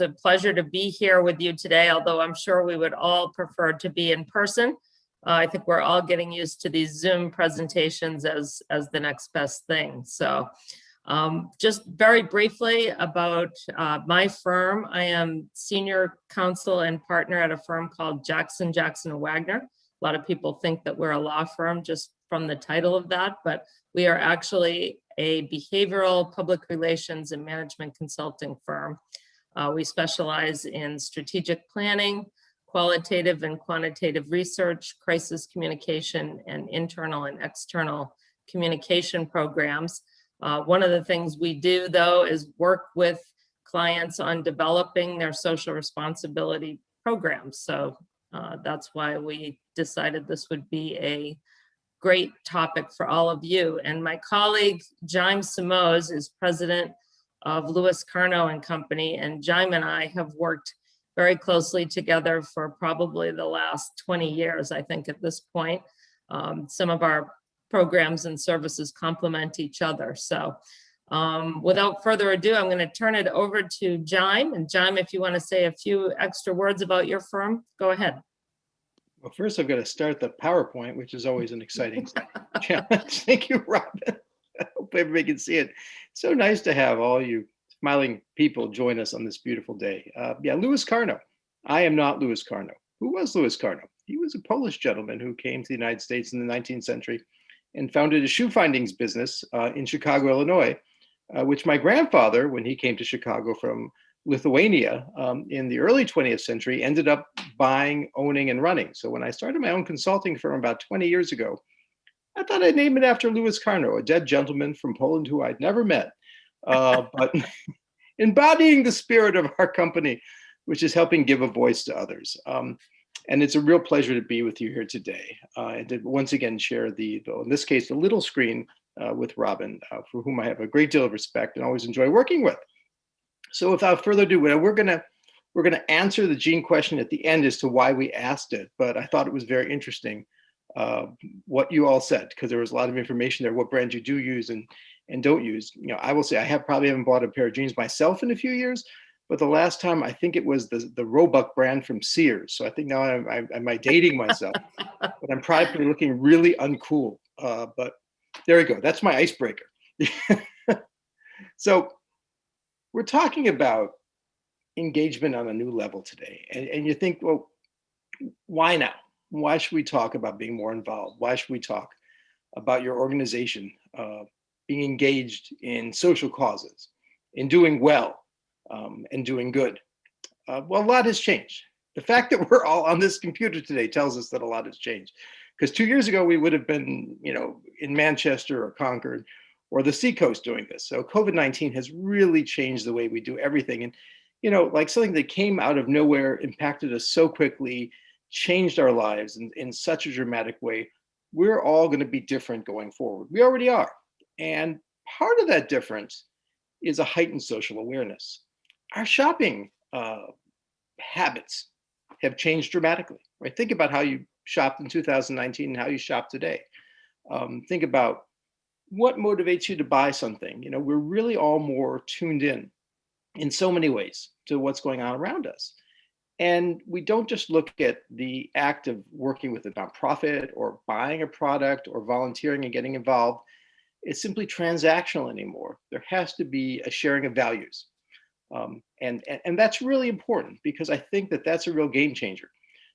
a pleasure to be here with you today, although I'm sure we would all prefer to be in person. I think we're all getting used to these Zoom presentations as the next best thing. So just very briefly about my firm. I am senior counsel and partner at a firm called Jackson Wagner. A lot of people think that we're a law firm just from the title of that, but we are actually a behavioral, public relations, and management consulting firm. We specialize in strategic planning, qualitative and quantitative research, crisis communication, and internal and external communication programs. One of the things we do, though, is work with clients on developing their social responsibility programs. So that's why we decided this would be a great topic for all of you. And my colleague, Jayme Simões, is president of Lewis Karno and Company. And Jayme and I have worked very closely together for probably the last 20 years, I think, at this point. Some of our programs and services complement each other. So without further ado, I'm going to turn it over to Jayme. And Jayme, if you want to say a few extra words about your firm, go ahead. Well, first I've got to start the PowerPoint, which is always an exciting challenge. Thank you, Robin. I hope everybody can see it. So nice to have all you smiling people join us on this beautiful day. Yeah, Lewis Karno. I am not Lewis Karno. Who was Lewis Karno? He was a Polish gentleman who came to the United States in the 19th century and founded a shoe findings business in Chicago, Illinois, which my grandfather, when he came to Chicago from Lithuania in the early 20th century, ended up buying, owning, and running. So when I started my own consulting firm about 20 years ago, I thought I'd name it after Lewis Karno, a dead gentleman from Poland who I'd never met, but embodying the spirit of our company, which is helping give a voice to others. And it's a real pleasure to be with you here today and to once again share in this case, the little screen with Robin, for whom I have a great deal of respect and always enjoy working with. So without further ado, we're gonna answer the Gene question at the end as to why we asked it, but I thought it was very interesting what you all said, because there was a lot of information there, what brands you do use and don't use. You know, I will say I probably haven't bought a pair of jeans myself in a few years, but the last time I think it was the Roebuck brand from Sears. So I think now I might dating myself, but I'm probably looking really uncool. But there you go. That's my icebreaker. So we're talking about engagement on a new level today. And you think, well, why now? Why should we talk about being more involved? Why should we talk about your organization being engaged in social causes, in doing well, and doing good? Well, a lot has changed. The fact that we're all on this computer today tells us that a lot has changed. Because 2 years ago, we would have been, in Manchester or Concord or the Seacoast doing this. So COVID-19 has really changed the way we do everything. And, like something that came out of nowhere, impacted us so quickly, changed our lives in such a dramatic way. We're all going to be different going forward. We already are. And part of that difference is a heightened social awareness. Our shopping habits have changed dramatically, right? Think about how you shopped in 2019 and how you shop today. Think about what motivates you to buy something. We're really all more tuned in so many ways to what's going on around us. And we don't just look at the act of working with a nonprofit or buying a product or volunteering and getting involved. It's simply transactional anymore. There has to be a sharing of values. And that's really important, because I think that that's a real game changer.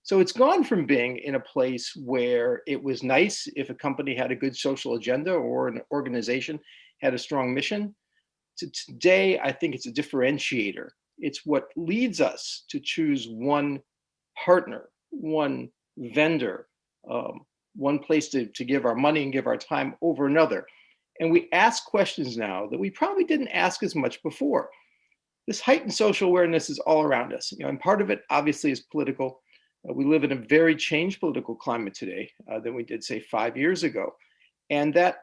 So it's gone from being in a place where it was nice if a company had a good social agenda or an organization had a strong mission, to today, I think it's a differentiator. It's what leads us to choose one partner, one vendor, one place to give our money and give our time over another. And we ask questions now that we probably didn't ask as much before. This heightened social awareness is all around us, and part of it obviously is political. We live in a very changed political climate today than we did, say, 5 years ago. And that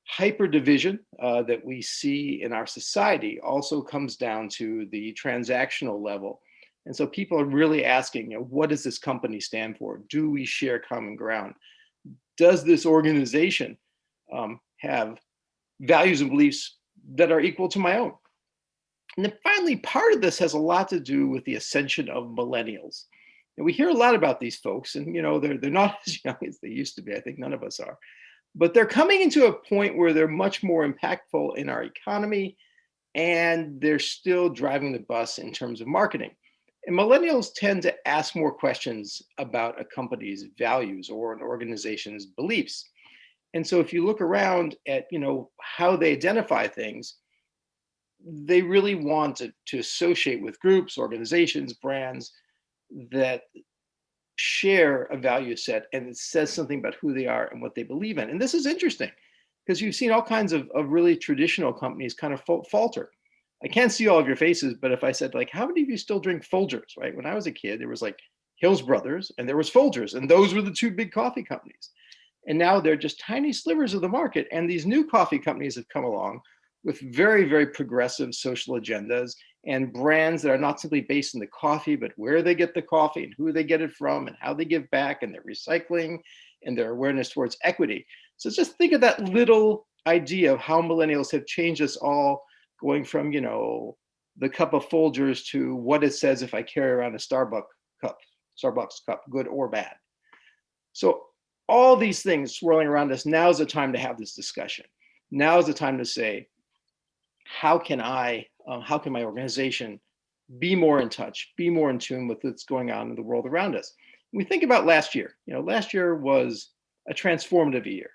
hyper division that we see in our society also comes down to the transactional level. And so people are really asking, what does this company stand for? Do we share common ground? Does this organization have values and beliefs that are equal to my own? And then finally, part of this has a lot to do with the ascension of millennials. And we hear a lot about these folks, and they're not as young as they used to be. I think none of us are, but they're coming into a point where they're much more impactful in our economy, and they're still driving the bus in terms of marketing. And millennials tend to ask more questions about a company's values or an organization's beliefs. And so if you look around at, how they identify things, they really want to associate with groups, organizations, brands that share a value set and it says something about who they are and what they believe in. And this is interesting because you've seen all kinds of really traditional companies kind of falter. I can't see all of your faces, but if I said, like, how many of you still drink Folgers, right? When I was a kid, there was like Hills Brothers and there was Folgers, and those were the two big coffee companies. And now they're just tiny slivers of the market. And these new coffee companies have come along with very, very progressive social agendas and brands that are not simply based in the coffee, but where they get the coffee and who they get it from and how they give back and their recycling and their awareness towards equity. So just think of that little idea of how millennials have changed us all, going from, the cup of Folgers to what it says if I carry around a Starbucks cup, good or bad. So all these things swirling around us, now's the time to have this discussion. Now is the time to say, how can my organization be more in touch, be more in tune with what's going on in the world around us? When we think about last year, last year was a transformative year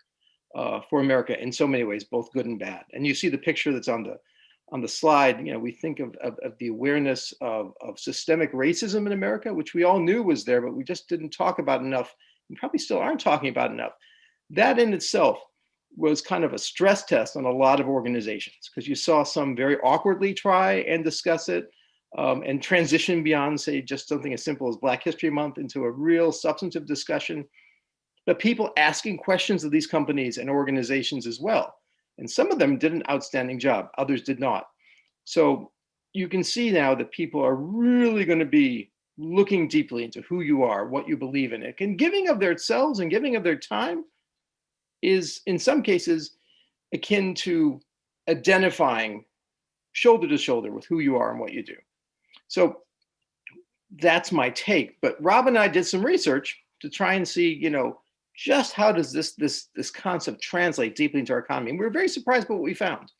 for America in so many ways, both good and bad. And you see the picture that's on the slide. We think of the awareness of systemic racism in America, which we all knew was there, but we just didn't talk about enough, and probably still aren't talking about enough. That in itself was kind of a stress test on a lot of organizations, because you saw some very awkwardly try and discuss it and transition beyond, say, just something as simple as Black History Month into a real substantive discussion, but people asking questions of these companies and organizations as well. And some of them did an outstanding job, others did not. So you can see now that people are really going to be looking deeply into who you are, what you believe in, it, and giving of their selves and giving of their time is in some cases akin to identifying shoulder to shoulder with who you are and what you do. So that's my take. But Rob and I did some research to try and see, just how does this concept translate deeply into our economy? And we were very surprised by what we found,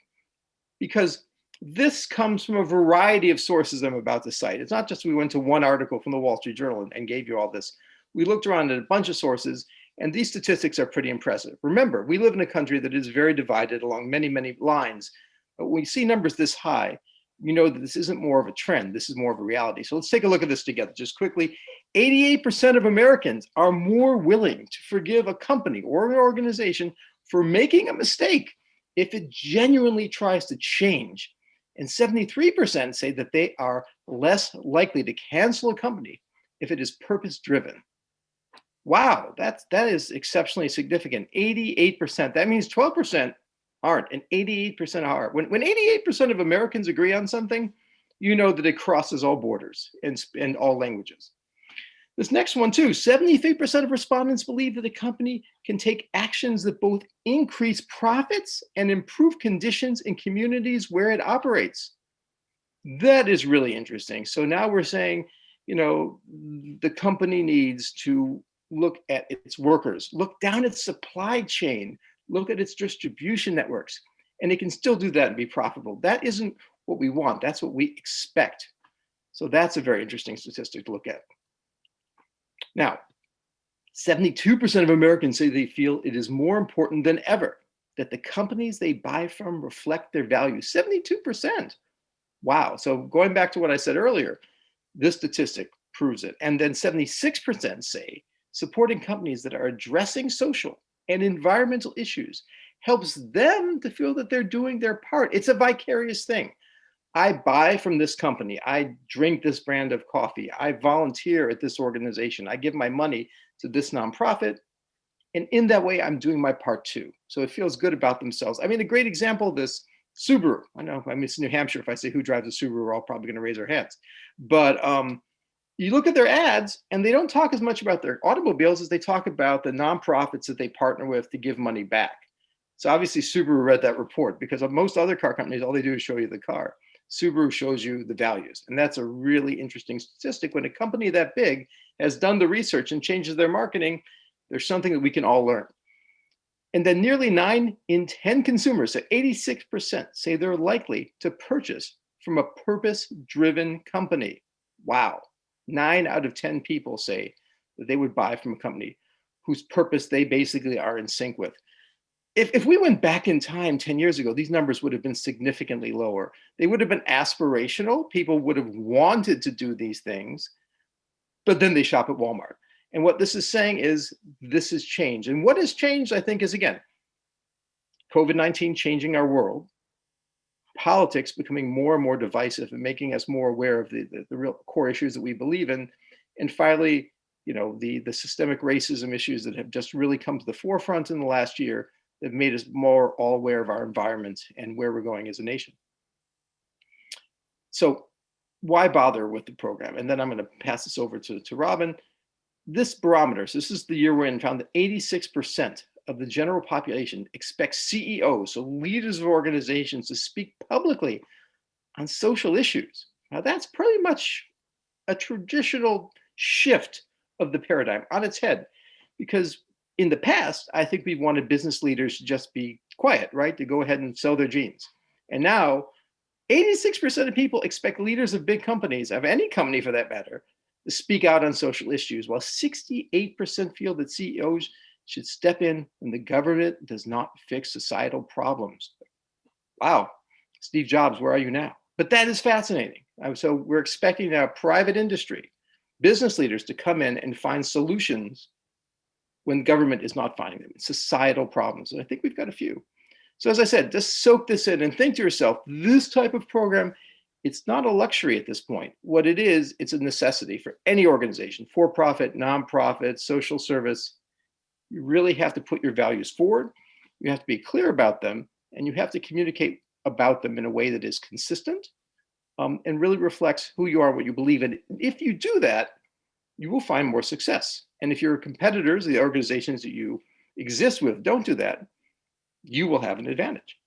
because this comes from a variety of sources I'm about to cite. It's not just we went to one article from the Wall Street Journal and gave you all this. We looked around at a bunch of sources, and these statistics are pretty impressive. Remember, we live in a country that is very divided along many, many lines. But when we see numbers this high, you know that this isn't more of a trend. This is more of a reality. So let's take a look at this together just quickly. 88% of Americans are more willing to forgive a company or an organization for making a mistake if it genuinely tries to change. And 73% say that they are less likely to cancel a company if it is purpose-driven. Wow, that is exceptionally significant. 88%. That means 12% aren't, and 88% are. When 88% of Americans agree on something, you know that it crosses all borders and all languages. This next one too, 73% of respondents believe that a company can take actions that both increase profits and improve conditions in communities where it operates. That is really interesting. So now we're saying, the company needs to look at its workers, look down its supply chain, look at its distribution networks, and it can still do that and be profitable. That isn't what we want. That's what we expect. So that's a very interesting statistic to look at. Now, 72% of Americans say they feel it is more important than ever that the companies they buy from reflect their values. 72%. Wow. So going back to what I said earlier, this statistic proves it. And then 76% say supporting companies that are addressing social and environmental issues helps them to feel that they're doing their part. It's a vicarious thing. I buy from this company. I drink this brand of coffee. I volunteer at this organization. I give my money to this nonprofit. And in that way, I'm doing my part too. So it feels good about themselves. I mean, a great example of this, Subaru. I know I'm in New Hampshire. If I say who drives a Subaru, we're all probably going to raise our hands. But you look at their ads and they don't talk as much about their automobiles as they talk about the nonprofits that they partner with to give money back. So obviously Subaru read that report, because of most other car companies, all they do is show you the car. Subaru shows you the values. And that's a really interesting statistic. When a company that big has done the research and changes their marketing, there's something that we can all learn. And then nearly 9 in 10 consumers, so 86%, say they're likely to purchase from a purpose-driven company. Wow. 9 out of 10 people say that they would buy from a company whose purpose they basically are in sync with. If we went back in time 10 years ago, these numbers would have been significantly lower. They would have been aspirational. People would have wanted to do these things, but then they shop at Walmart. And what this is saying is this has changed. And what has changed, I think, is, again, COVID-19 changing our world, politics becoming more and more divisive and making us more aware of the real core issues that we believe in, and finally, the systemic racism issues that have just really come to the forefront in the last year that have made us more all aware of our environment and where we're going as a nation. So why bother with the program? And then I'm going to pass this over to Robin. This barometer, so this is the year we're in, found that 86% of the general population expects CEOs, so leaders of organizations, to speak publicly on social issues. Now that's pretty much a traditional shift of the paradigm on its head, because in the past, I think we wanted business leaders to just be quiet, right? To go ahead and sell their jeans. And now 86% of people expect leaders of big companies, of any company for that matter, to speak out on social issues, while 68% feel that CEOs should step in when the government does not fix societal problems. Wow, Steve Jobs, where are you now? But that is fascinating. So we're expecting now private industry, business leaders to come in and find solutions when government is not finding them. It's societal problems. And I think we've got a few. So as I said, just soak this in and think to yourself, this type of program, it's not a luxury at this point. What it is, it's a necessity for any organization, for-profit, nonprofit, social service. You really have to put your values forward. You have to be clear about them, and you have to communicate about them in a way that is consistent and really reflects who you are, what you believe in. If you do that, you will find more success. And if your competitors, the organizations that you exist with, don't do that, you will have an advantage.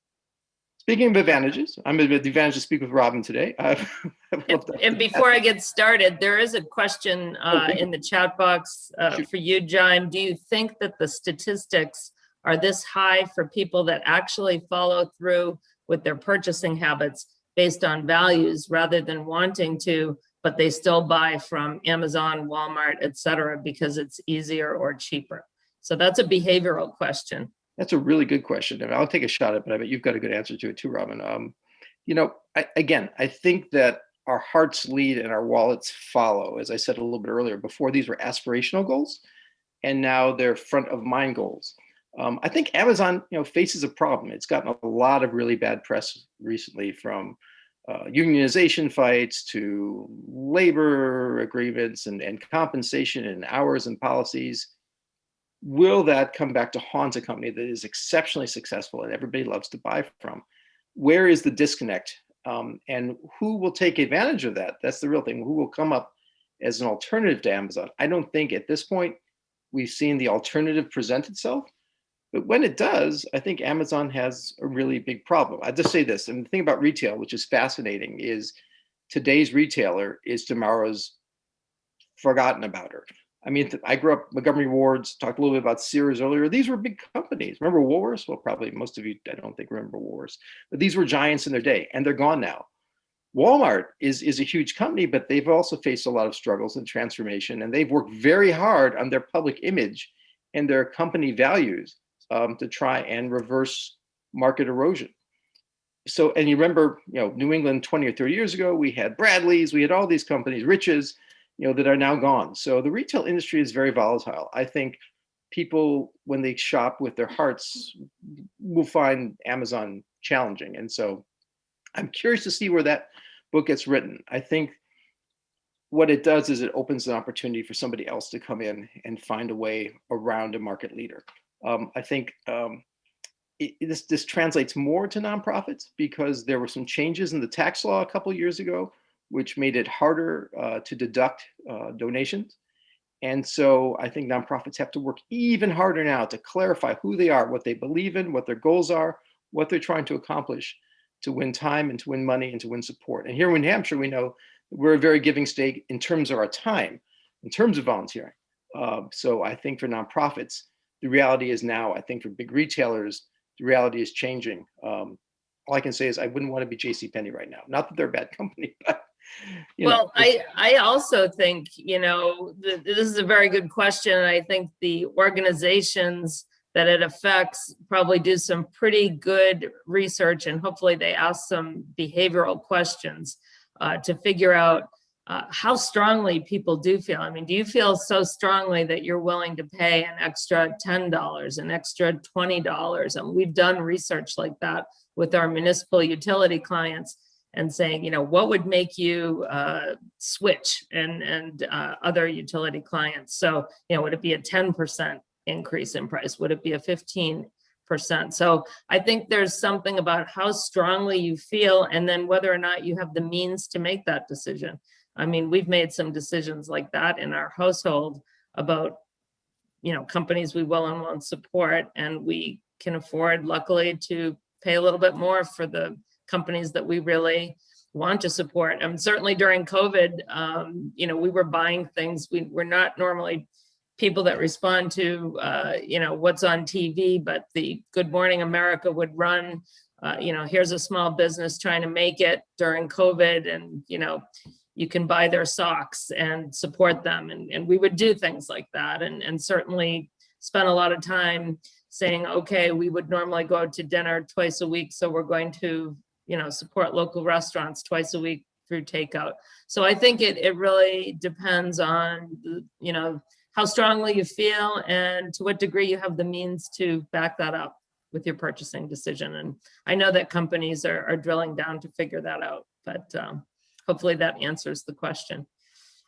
Speaking of advantages, I'm at the advantage to speak with Robin today. And before I get started, there is a question in the chat box for you, Jayme. Do you think that the statistics are this high for people that actually follow through with their purchasing habits based on values rather than wanting to, but they still buy from Amazon, Walmart, et cetera, because it's easier or cheaper? So that's a behavioral question. That's a really good question. And I'll take a shot at it, but I bet you've got a good answer to it too, Robin. I think that our hearts lead and our wallets follow. As I said a little bit earlier, before these were aspirational goals, and now they're front of mind goals. I think Amazon, faces a problem. It's gotten a lot of really bad press recently, from unionization fights to labor agreements and compensation and hours and policies. Will that come back to haunt a company that is exceptionally successful and everybody loves to buy from? Where is the disconnect? And who will take advantage of that? That's the real thing. Who will come up as an alternative to Amazon? I don't think at this point we've seen the alternative present itself. But when it does, I think Amazon has a really big problem. I just say this, and the thing about retail, which is fascinating, is today's retailer is tomorrow's forgotten about her. I mean, I grew up Montgomery Ward's, talked a little bit about Sears earlier. These were big companies. Remember Woolworths? Well, probably most of you, I don't think, remember Woolworths. But these were giants in their day, and they're gone now. Walmart is a huge company, but they've also faced a lot of struggles and transformation, and they've worked very hard on their public image and their company values to try and reverse market erosion. So, and you remember, New England 20 or 30 years ago, we had Bradley's, we had all these companies, Rich's, that are now gone. So the retail industry is very volatile. I think people, when they shop with their hearts, will find Amazon challenging. And so I'm curious to see where that book gets written. I think what it does is it opens an opportunity for somebody else to come in and find a way around a market leader. I think this translates more to nonprofits because there were some changes in the tax law a couple of years ago, which made it harder to deduct donations. And so I think nonprofits have to work even harder now to clarify who they are, what they believe in, what their goals are, what they're trying to accomplish, to win time and to win money and to win support. And here in New Hampshire, we know we're a very giving state in terms of our time, in terms of volunteering. So I think for nonprofits, the reality is now, I think for big retailers, the reality is changing. All I can say is I wouldn't want to be JCPenney right now. Not that they're a bad company, but well, I also think, this is a very good question. And I think the organizations that it affects probably do some pretty good research, and hopefully they ask some behavioral questions to figure out how strongly people do feel. I mean, do you feel so strongly that you're willing to pay an extra $10, an extra $20? And we've done research like that with our municipal utility clients and saying, what would make you switch and other utility clients? So, would it be a 10% increase in price? Would it be a 15%? So I think there's something about how strongly you feel and then whether or not you have the means to make that decision. I mean, we've made some decisions like that in our household about, companies we will and won't support, and we can afford, luckily, to pay a little bit more for the companies that we really want to support. And certainly during COVID, we were buying things. We're not normally people that respond to, what's on TV, but the Good Morning America would run, here's a small business trying to make it during COVID, and, you can buy their socks and support them. And we would do things like that, and certainly spend a lot of time saying, okay, we would normally go to dinner twice a week, so we're going to, support local restaurants twice a week through takeout. So I think it really depends on, how strongly you feel and to what degree you have the means to back that up with your purchasing decision. And I know that companies are drilling down to figure that out, but hopefully that answers the question.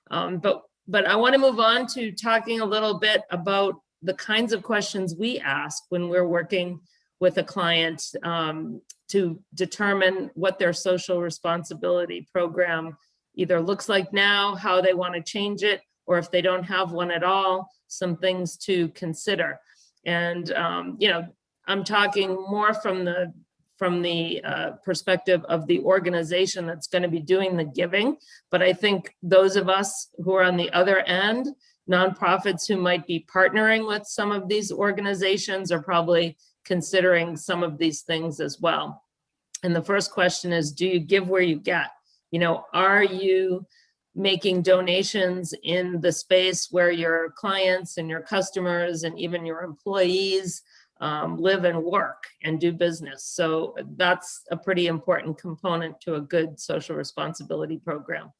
But I want to move on to talking a little bit about the kinds of questions we ask when we're working with a client to determine what their social responsibility program either looks like now, how they want to change it, or if they don't have one at all, some things to consider. And, I'm talking more from the perspective of the organization that's going to be doing the giving. But I think those of us who are on the other end, nonprofits who might be partnering with some of these organizations, are probably considering some of these things as well. And the first question is, do you give where you get? Are you making donations in the space where your clients and your customers and even your employees live and work and do business? So that's a pretty important component to a good social responsibility program.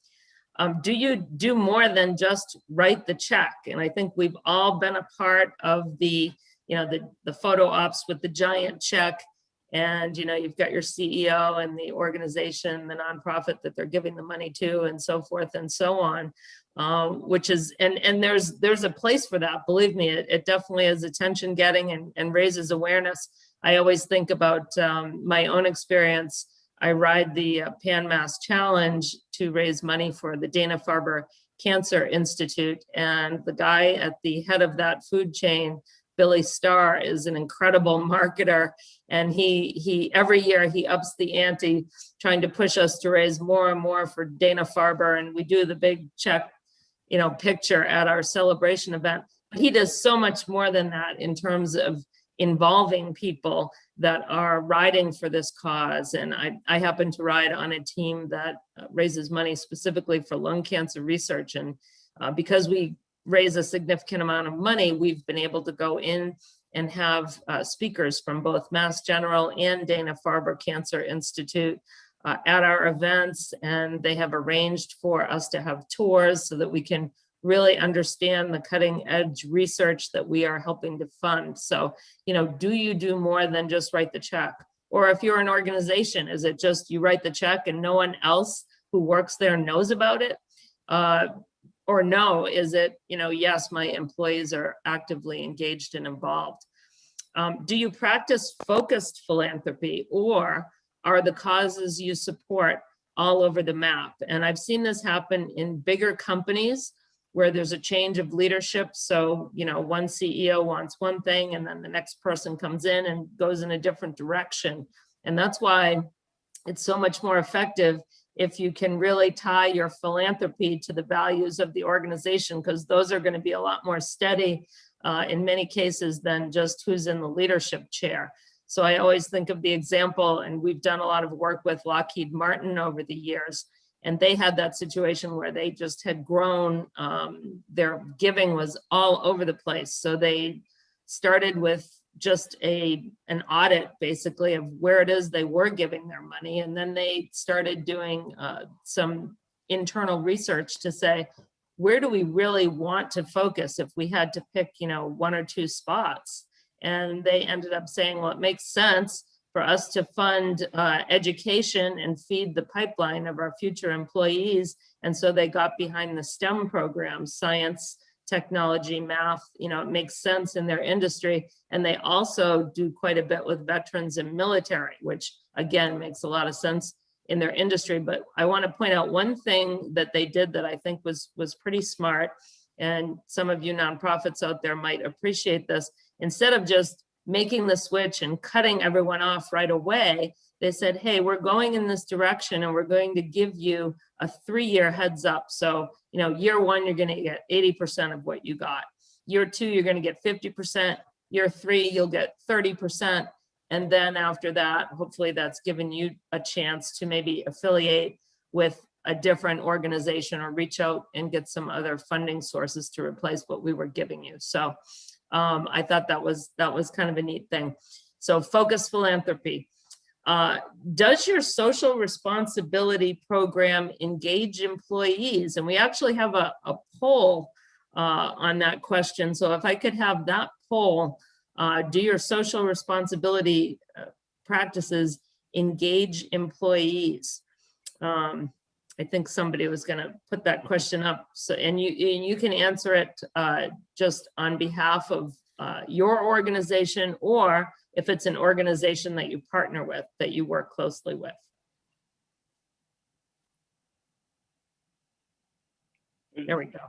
Do you do more than just write the check? And I think we've all been a part of the photo ops with the giant check. And, you've got your CEO and the organization, the nonprofit that they're giving the money to, and so forth and so on, which is, and there's a place for that. Believe me, it definitely is attention getting and raises awareness. I always think about my own experience. I ride the Pan Mass Challenge to raise money for the Dana-Farber Cancer Institute. And the guy at the head of that food chain, Billy Starr, is an incredible marketer, and he every year he ups the ante, trying to push us to raise more and more for Dana-Farber, and we do the big check, picture at our celebration event. But he does so much more than that in terms of involving people that are riding for this cause. And I happen to ride on a team that raises money specifically for lung cancer research, and because we raise a significant amount of money, we've been able to go in and have speakers from both Mass General and Dana-Farber Cancer Institute at our events. And they have arranged for us to have tours so that we can really understand the cutting edge research that we are helping to fund. So, do you do more than just write the check? Or if you're an organization, is it just you write the check and no one else who works there knows about it? Or no, is it, yes, my employees are actively engaged and involved? Do you practice focused philanthropy, or are the causes you support all over the map? And I've seen this happen in bigger companies where there's a change of leadership. So, one CEO wants one thing, and then the next person comes in and goes in a different direction. And that's why it's so much more effective if you can really tie your philanthropy to the values of the organization, because those are going to be a lot more steady in many cases than just who's in the leadership chair. So I always think of the example, and we've done a lot of work with Lockheed Martin over the years, and they had that situation where they just had grown, their giving was all over the place. So they started with just an audit basically of where it is they were giving their money. And then they started doing some internal research to say, where do we really want to focus if we had to pick, one or two spots? And they ended up saying, well, it makes sense for us to fund education and feed the pipeline of our future employees. And so they got behind the STEM programs, science, technology, math, it makes sense in their industry. And they also do quite a bit with veterans and military, which again, makes a lot of sense in their industry. But I want to point out one thing that they did that I think was pretty smart. And some of you nonprofits out there might appreciate this. Instead of just making the switch and cutting everyone off right away, they said, hey, we're going in this direction and we're going to give you a 3-year heads up. So, year 1, you're going to get 80% of what you got. Year 2, you're going to get 50%. Year 3, you'll get 30%. And then after that, hopefully that's given you a chance to maybe affiliate with a different organization or reach out and get some other funding sources to replace what we were giving you. So I thought that was kind of a neat thing. So focus philanthropy. Does your social responsibility program engage employees? And we actually have a poll on that question. So if I could have that poll, do your social responsibility practices engage employees? I think somebody was going to put that question up. So, and you can answer it just on behalf of your organization, or if it's an organization that you partner with, that you work closely with. There we go.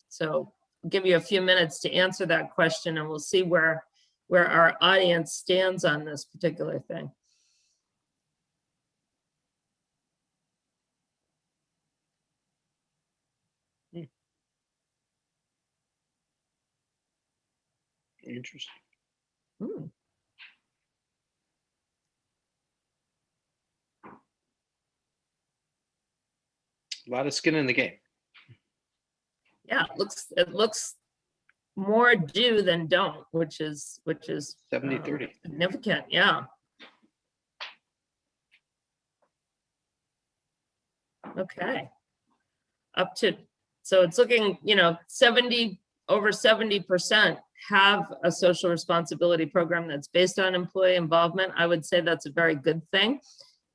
So I'll give you a few minutes to answer that question, and we'll see where our audience stands on this particular thing. Interesting. A lot of skin in the game. Yeah, it looks more do than don't, which is 70-30. Significant. Yeah. Okay. So it's looking, over 70% have a social responsibility program that's based on employee involvement. I would say that's a very good thing.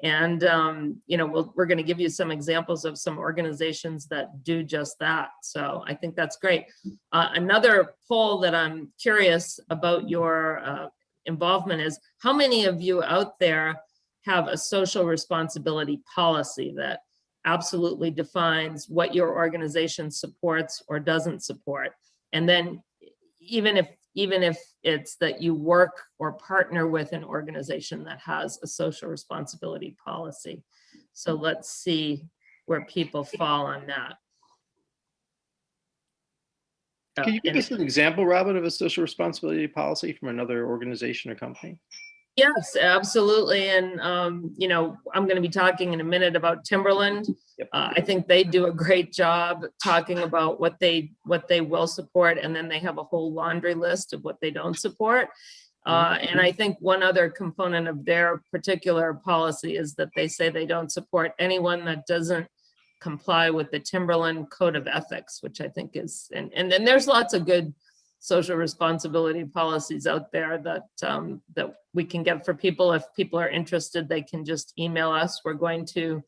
And, we're going to give you some examples of some organizations that do just that. So I think that's great. Another poll that I'm curious about your involvement is, how many of you out there have a social responsibility policy that absolutely defines what your organization supports or doesn't support? And then even if it's that you work or partner with an organization that has a social responsibility policy. So let's see where people fall on that. Can you give us an example, Robin, of a social responsibility policy from another organization or company? Yes, absolutely. And, I'm going to be talking in a minute about Timberland. Yep. I think they do a great job talking about what they will support. And then they have a whole laundry list of what they don't support. And I think one other component of their particular policy is that they say they don't support anyone that doesn't comply with the Timberland Code of Ethics, which I think is, and then there's lots of good social responsibility policies out there that we can get for people. If people are interested, they can just email us. We're going to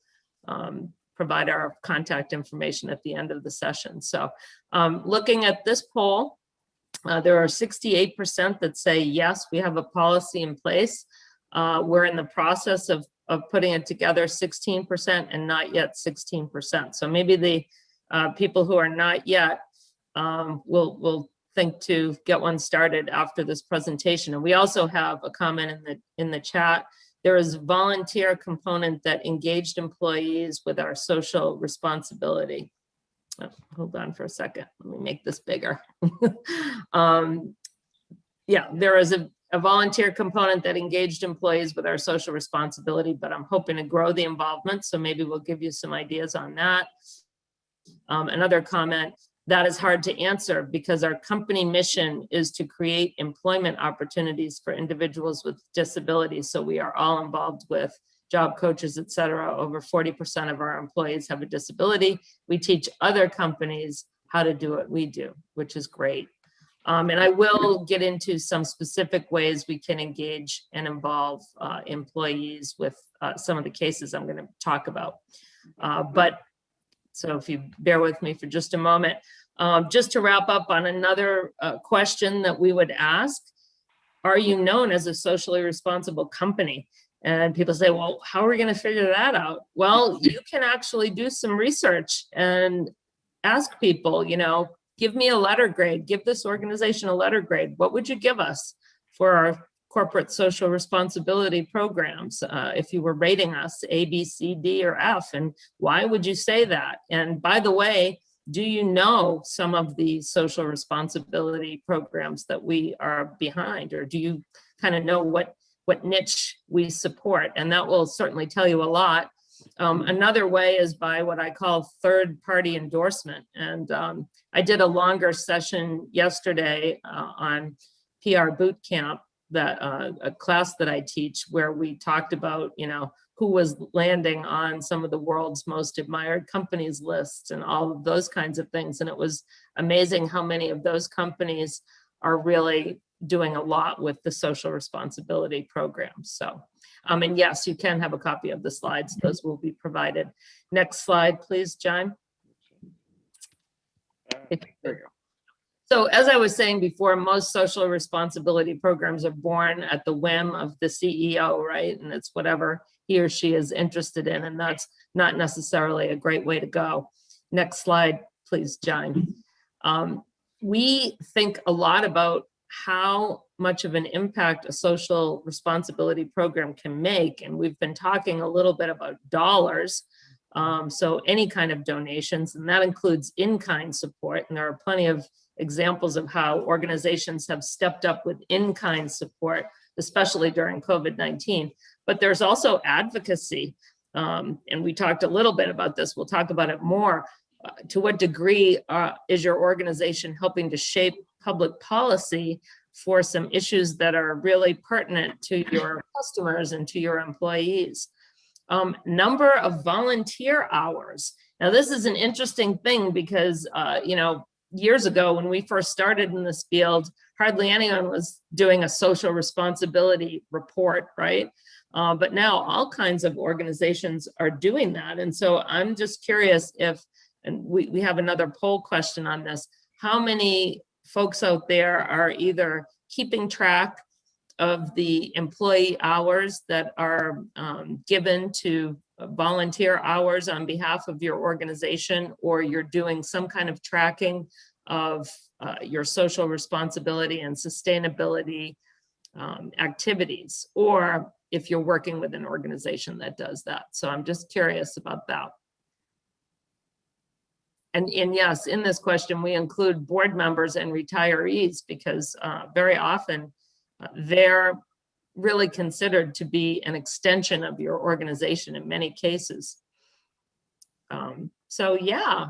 provide our contact information at the end of the session. So looking at this poll, there are 68% that say, yes, we have a policy in place. We're in the process of putting it together, 16%, and not yet 16%. So maybe the people who are not yet will think to get one started after this presentation. And we also have a comment in the chat. there is a volunteer component that engaged employees with our social responsibility. Oh, hold on for a second. Let me make this bigger. Yeah, there is a volunteer component that engaged employees with our social responsibility, but I'm hoping to grow the involvement. So maybe we'll give you some ideas on that. Another comment, that is hard to answer because our company mission is to create employment opportunities for individuals with disabilities. So we are all involved with job coaches, et cetera. Over 40% of our employees have a disability. We teach other companies how to do what we do, which is great. And I will get into some specific ways we can engage and involve employees with some of the cases I'm going to talk about. So if you bear with me for just a moment, just to wrap up on another question that we would ask, are you known as a socially responsible company? And people say, well, how are we going to figure that out? Well, you can actually do some research and ask people, you know, give me a letter grade, give this organization a letter grade. What would you give us for our corporate social responsibility programs if you were rating us A, B, C, D, or F? And why would you say that? And by the way, do you know some of the social responsibility programs that we are behind? Or do you kind of know what niche we support? And that will certainly tell you a lot. Another way is by what I call third-party endorsement. And I did a longer session yesterday on PR boot camp, that a class that I teach, where we talked about, you know, who was landing on some of the world's most admired companies lists and all of those kinds of things. And it was amazing how many of those companies are really doing a lot with the social responsibility programs. So, and yes, you can have a copy of the slides. Those will be provided. Next slide, please, Jayme. There we go. So as I was saying before, most social responsibility programs are born at the whim of the CEO, right? And it's whatever he or she is interested in, and that's not necessarily a great way to go. Next slide, please, Jayme. We think a lot about how much of an impact a social responsibility program can make, and we've been talking a little bit about dollars. So any kind of donations, and that includes in-kind support, and there are plenty of examples of how organizations have stepped up with in-kind support, especially during COVID-19. But there's also advocacy, and we talked a little bit about this. We'll talk about it more. To what degree is your organization helping to shape public policy for some issues that are really pertinent to your customers and to your employees? Number of volunteer hours. Now, this is an interesting thing because, you know, years ago when we first started in this field, hardly anyone was doing a social responsibility report, right? But now all kinds of organizations are doing that. And so I'm just curious if, and we have another poll question on this, how many folks out there are either keeping track of the employee hours that are given to volunteer hours on behalf of your organization, or you're doing some kind of tracking of your social responsibility and sustainability activities, or if you're working with an organization that does that. So I'm just curious about that. And yes, in this question, we include board members and retirees because very often they're really considered to be an extension of your organization in many cases. So yeah,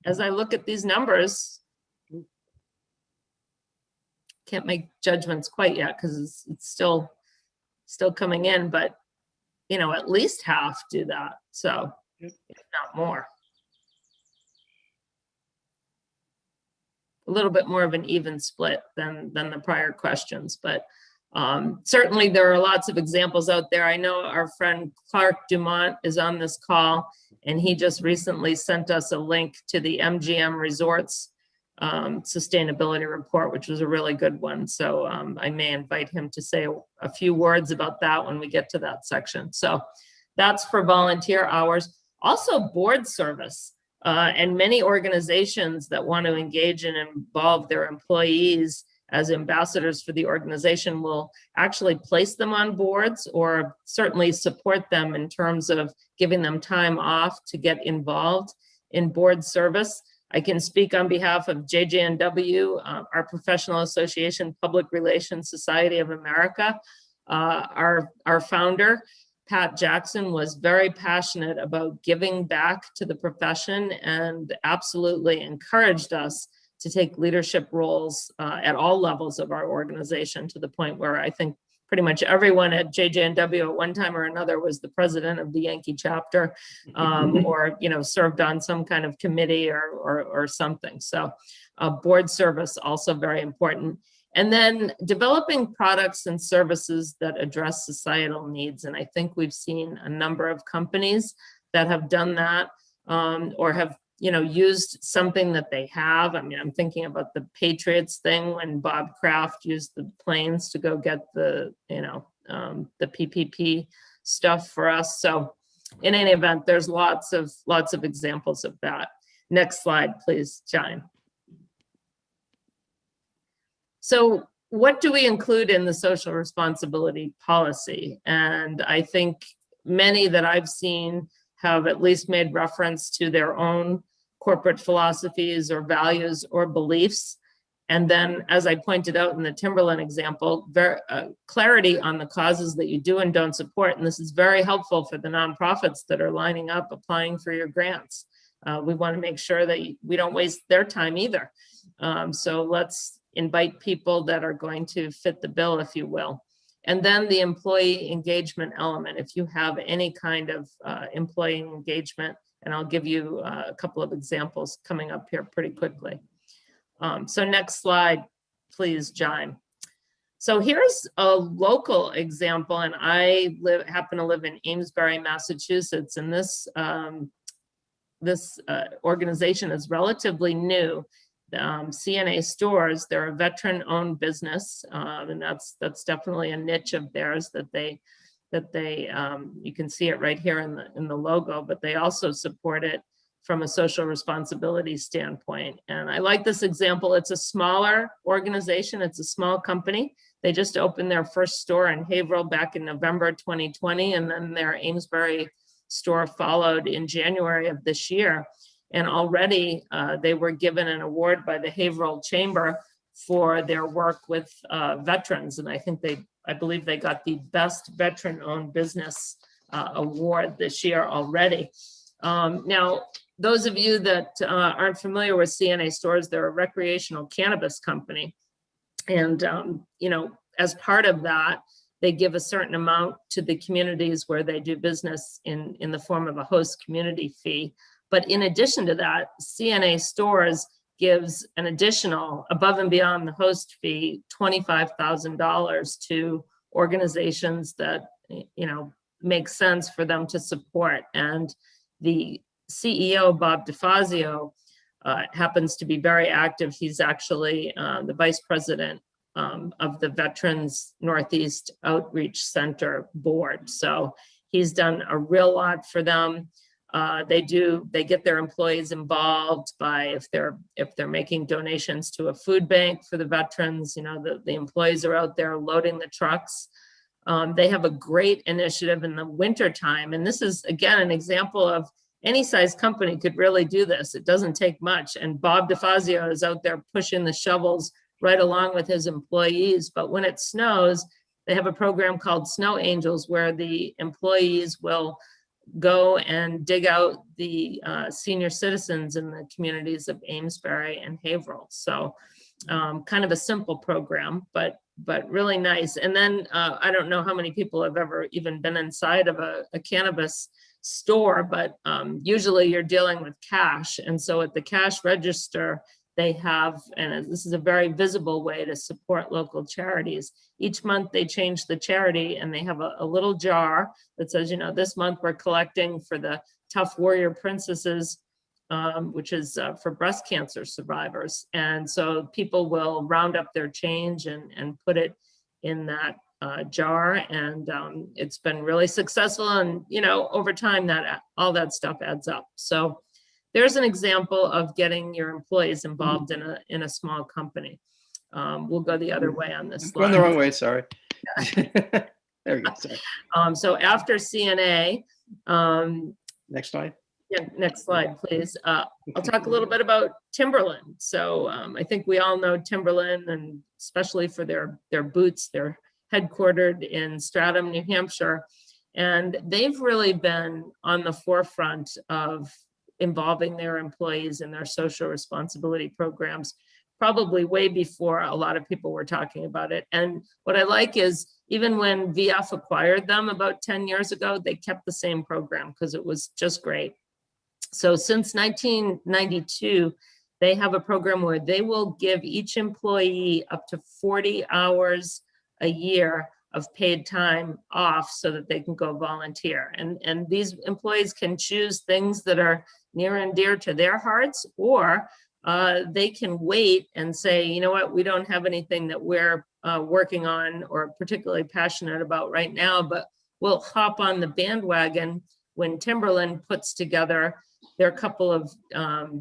as I look at these numbers, can't make judgments quite yet because it's still coming in, but you know, at least half do that. So if not more. A little bit more of an even split than the prior questions, but certainly there are lots of examples out there. I know our friend Clark Dumont is on this call, and he just recently sent us a link to the Mgm Resorts sustainability report, which was a really good one. So I may invite him to say a few words about that when we get to that section. So that's for volunteer hours. Also board service. And many organizations that want to engage and involve their employees as ambassadors for the organization, we'll actually place them on boards or certainly support them in terms of giving them time off to get involved in board service. I can speak on behalf of JJNW, our professional association, Public Relations Society of America. Our founder, Pat Jackson, was very passionate about giving back to the profession and absolutely encouraged us to take leadership roles at all levels of our organization, to the point where I think pretty much everyone at JJNW at one time or another was the president of the Yankee chapter, or served on some kind of committee or something. So board service also very important. And then developing products and services that address societal needs. And I think we've seen a number of companies that have done that, or have used something that they have. I mean, I'm thinking about the Patriots thing when Bob Kraft used the planes to go get the PPP stuff for us. So in any event, there's lots of examples of that. Next slide, please, Jayme. So what do we include in the social responsibility policy? And I think many that I've seen have at least made reference to their own corporate philosophies or values or beliefs. And then, as I pointed out in the Timberland example, clarity on the causes that you do and don't support. And this is very helpful for the nonprofits that are lining up, applying for your grants. We want to make sure that we don't waste their time either. So let's invite people that are going to fit the bill, if you will. And then the employee engagement element, if you have any kind of employee engagement, and I'll give you a couple of examples coming up here pretty quickly. So next slide, please, Jayme. So here's a local example, and I happen to live in Amesbury, Massachusetts, and this organization is relatively new. CNA Stores, they're a veteran-owned business, and that's definitely a niche of theirs that they you can see it right here in the logo, but they also support it from a social responsibility standpoint. And I like this example. It's a smaller organization. It's a small company. They just opened their first store in Haverhill back in November 2020, and then their Amesbury store followed in January of this year. And already they were given an award by the Haverhill Chamber for their work with veterans. And I believe they got the best veteran-owned business award this year already. Now, those of you that aren't familiar with CNA Stores, they're a recreational cannabis company. And, as part of that, they give a certain amount to the communities where they do business in the form of a host community fee. But in addition to that, CNA Stores gives an additional, above and beyond the host fee, $25,000 to organizations that, make sense for them to support. And the CEO, Bob DeFazio, happens to be very active. He's actually the vice president of the Veterans Northeast Outreach Center board. So he's done a real lot for them. They get their employees involved by if they're making donations to a food bank for the veterans, the employees are out there loading the trucks. They have a great initiative in the wintertime. And this is, again, an example of any size company could really do this. It doesn't take much. And Bob DeFazio is out there pushing the shovels right along with his employees. But when it snows, they have a program called Snow Angels where the employees will go and dig out the senior citizens in the communities of Amesbury and Haverhill. So kind of a simple program, but really nice. And then I don't know how many people have ever even been inside of a cannabis store, but usually you're dealing with cash. And so at the cash register, they have, and this is a very visible way to support local charities. Each month they change the charity and they have a little jar that says, this month we're collecting for the Tough Warrior Princesses, which is for breast cancer survivors. And so people will round up their change and put it in that jar. And it's been really successful. And, over time all that stuff adds up. So there's an example of getting your employees involved in a small company. we'll go the other way on this Going slide. the wrong way, sorry. There we go, sorry. So after CNA, Next slide. yeah, next slide, please. I'll talk a little bit about Timberland. So I think we all know Timberland, and especially for their boots. They're headquartered in Stratham, New Hampshire, and they've really been on the forefront of involving their employees in their social responsibility programs, probably way before a lot of people were talking about it. And what I like is, even when VF acquired them about 10 years ago, they kept the same program because it was just great. So since 1992, they have a program where they will give each employee up to 40 hours a year of paid time off so that they can go volunteer. And these employees can choose things that are near and dear to their hearts, or they can wait and say, you know what, we don't have anything that we're working on or particularly passionate about right now, but we'll hop on the bandwagon when Timberland puts together their couple of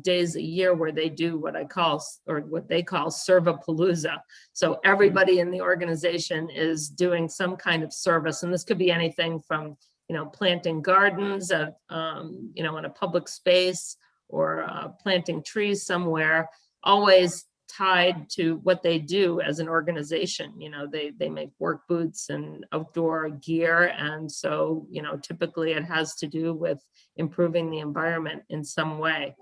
days a year where they do what I call, or what they call, Servapalooza. So everybody in the organization is doing some kind of service, and this could be anything from, you know, planting gardens at, you know, in a public space, or planting trees somewhere, always tied to what they do as an organization. You know, they make work boots and outdoor gear. And so, you know, typically it has to do with improving the environment in some way.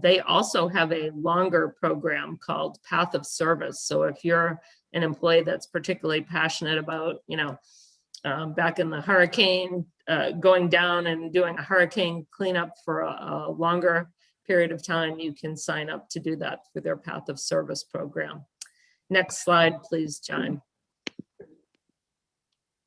They also have a longer program called Path of Service. So if you're an employee that's particularly passionate about, you know, back in the hurricane, going down and doing a hurricane cleanup for a longer period of time, you can sign up to do that through their Path of Service program. Next slide, please, Jayme.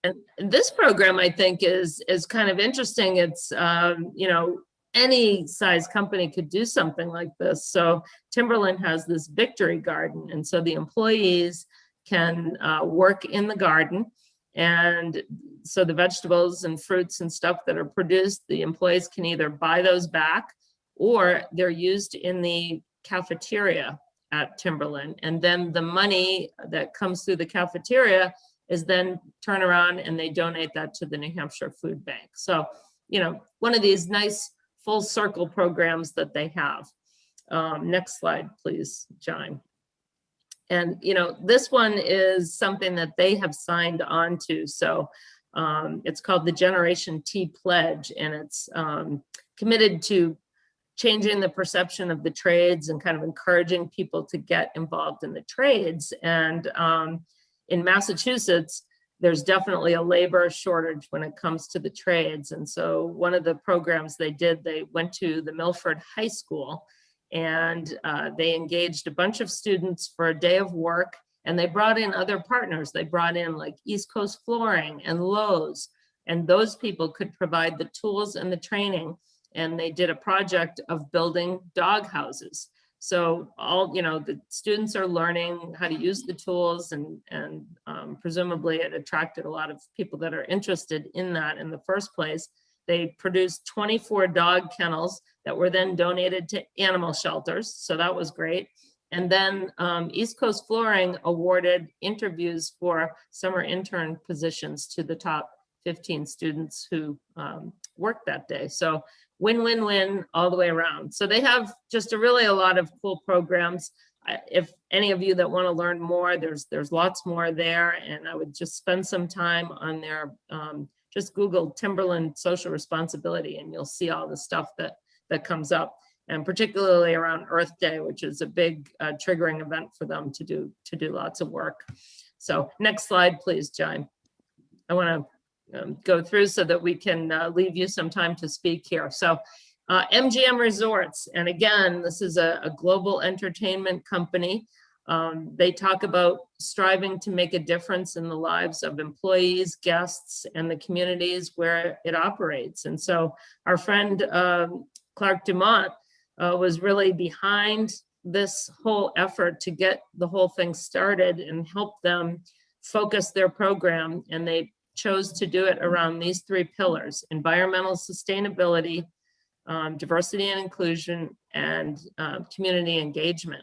And this program, I think, is kind of interesting. It's, you know, any size company could do something like this. So Timberland has this victory garden, and so the employees can work in the garden. And so the vegetables and fruits and stuff that are produced, the employees can either buy those back, or they're used in the cafeteria at Timberland. And then the money that comes through the cafeteria is then turned around and they donate that to the New Hampshire Food Bank. So, you know, one of these nice full circle programs that they have. Next slide, please, Jayme. And, you know, this one is something that they have signed on to. So it's called the Generation T Pledge, and it's committed to changing the perception of the trades and kind of encouraging people to get involved in the trades. And in Massachusetts, there's definitely a labor shortage when it comes to the trades. And so one of the programs they did, they went to the Milford High School, and they engaged a bunch of students for a day of work, and they brought in other partners. They brought in like East Coast Flooring and Lowe's, and those people could provide the tools and the training. And they did a project of building dog houses. So all, you know, the students are learning how to use the tools, and presumably it attracted a lot of people that are interested in that in the first place. They produced 24 dog kennels that were then donated to animal shelters. So that was great. And then East Coast Flooring awarded interviews for summer intern positions to the top 15 students who worked that day. So win-win-win all the way around. So they have just a lot of cool programs. If any of you that want to learn more, there's lots more there. And I would just spend some time on their, just Google Timberland social responsibility, and you'll see all the stuff that comes up. And particularly around Earth Day, which is a big triggering event for them to do lots of work. So next slide, please, Jayme. I want to go through so that we can leave you some time to speak here. So Mgm Resorts, and again, this is a global entertainment company. They talk about striving to make a difference in the lives of employees, guests, and the communities where it operates. And so our friend Clark Dumont was really behind this whole effort to get the whole thing started and help them focus their program. And they chose to do it around these three pillars: environmental sustainability, diversity and inclusion, and community engagement.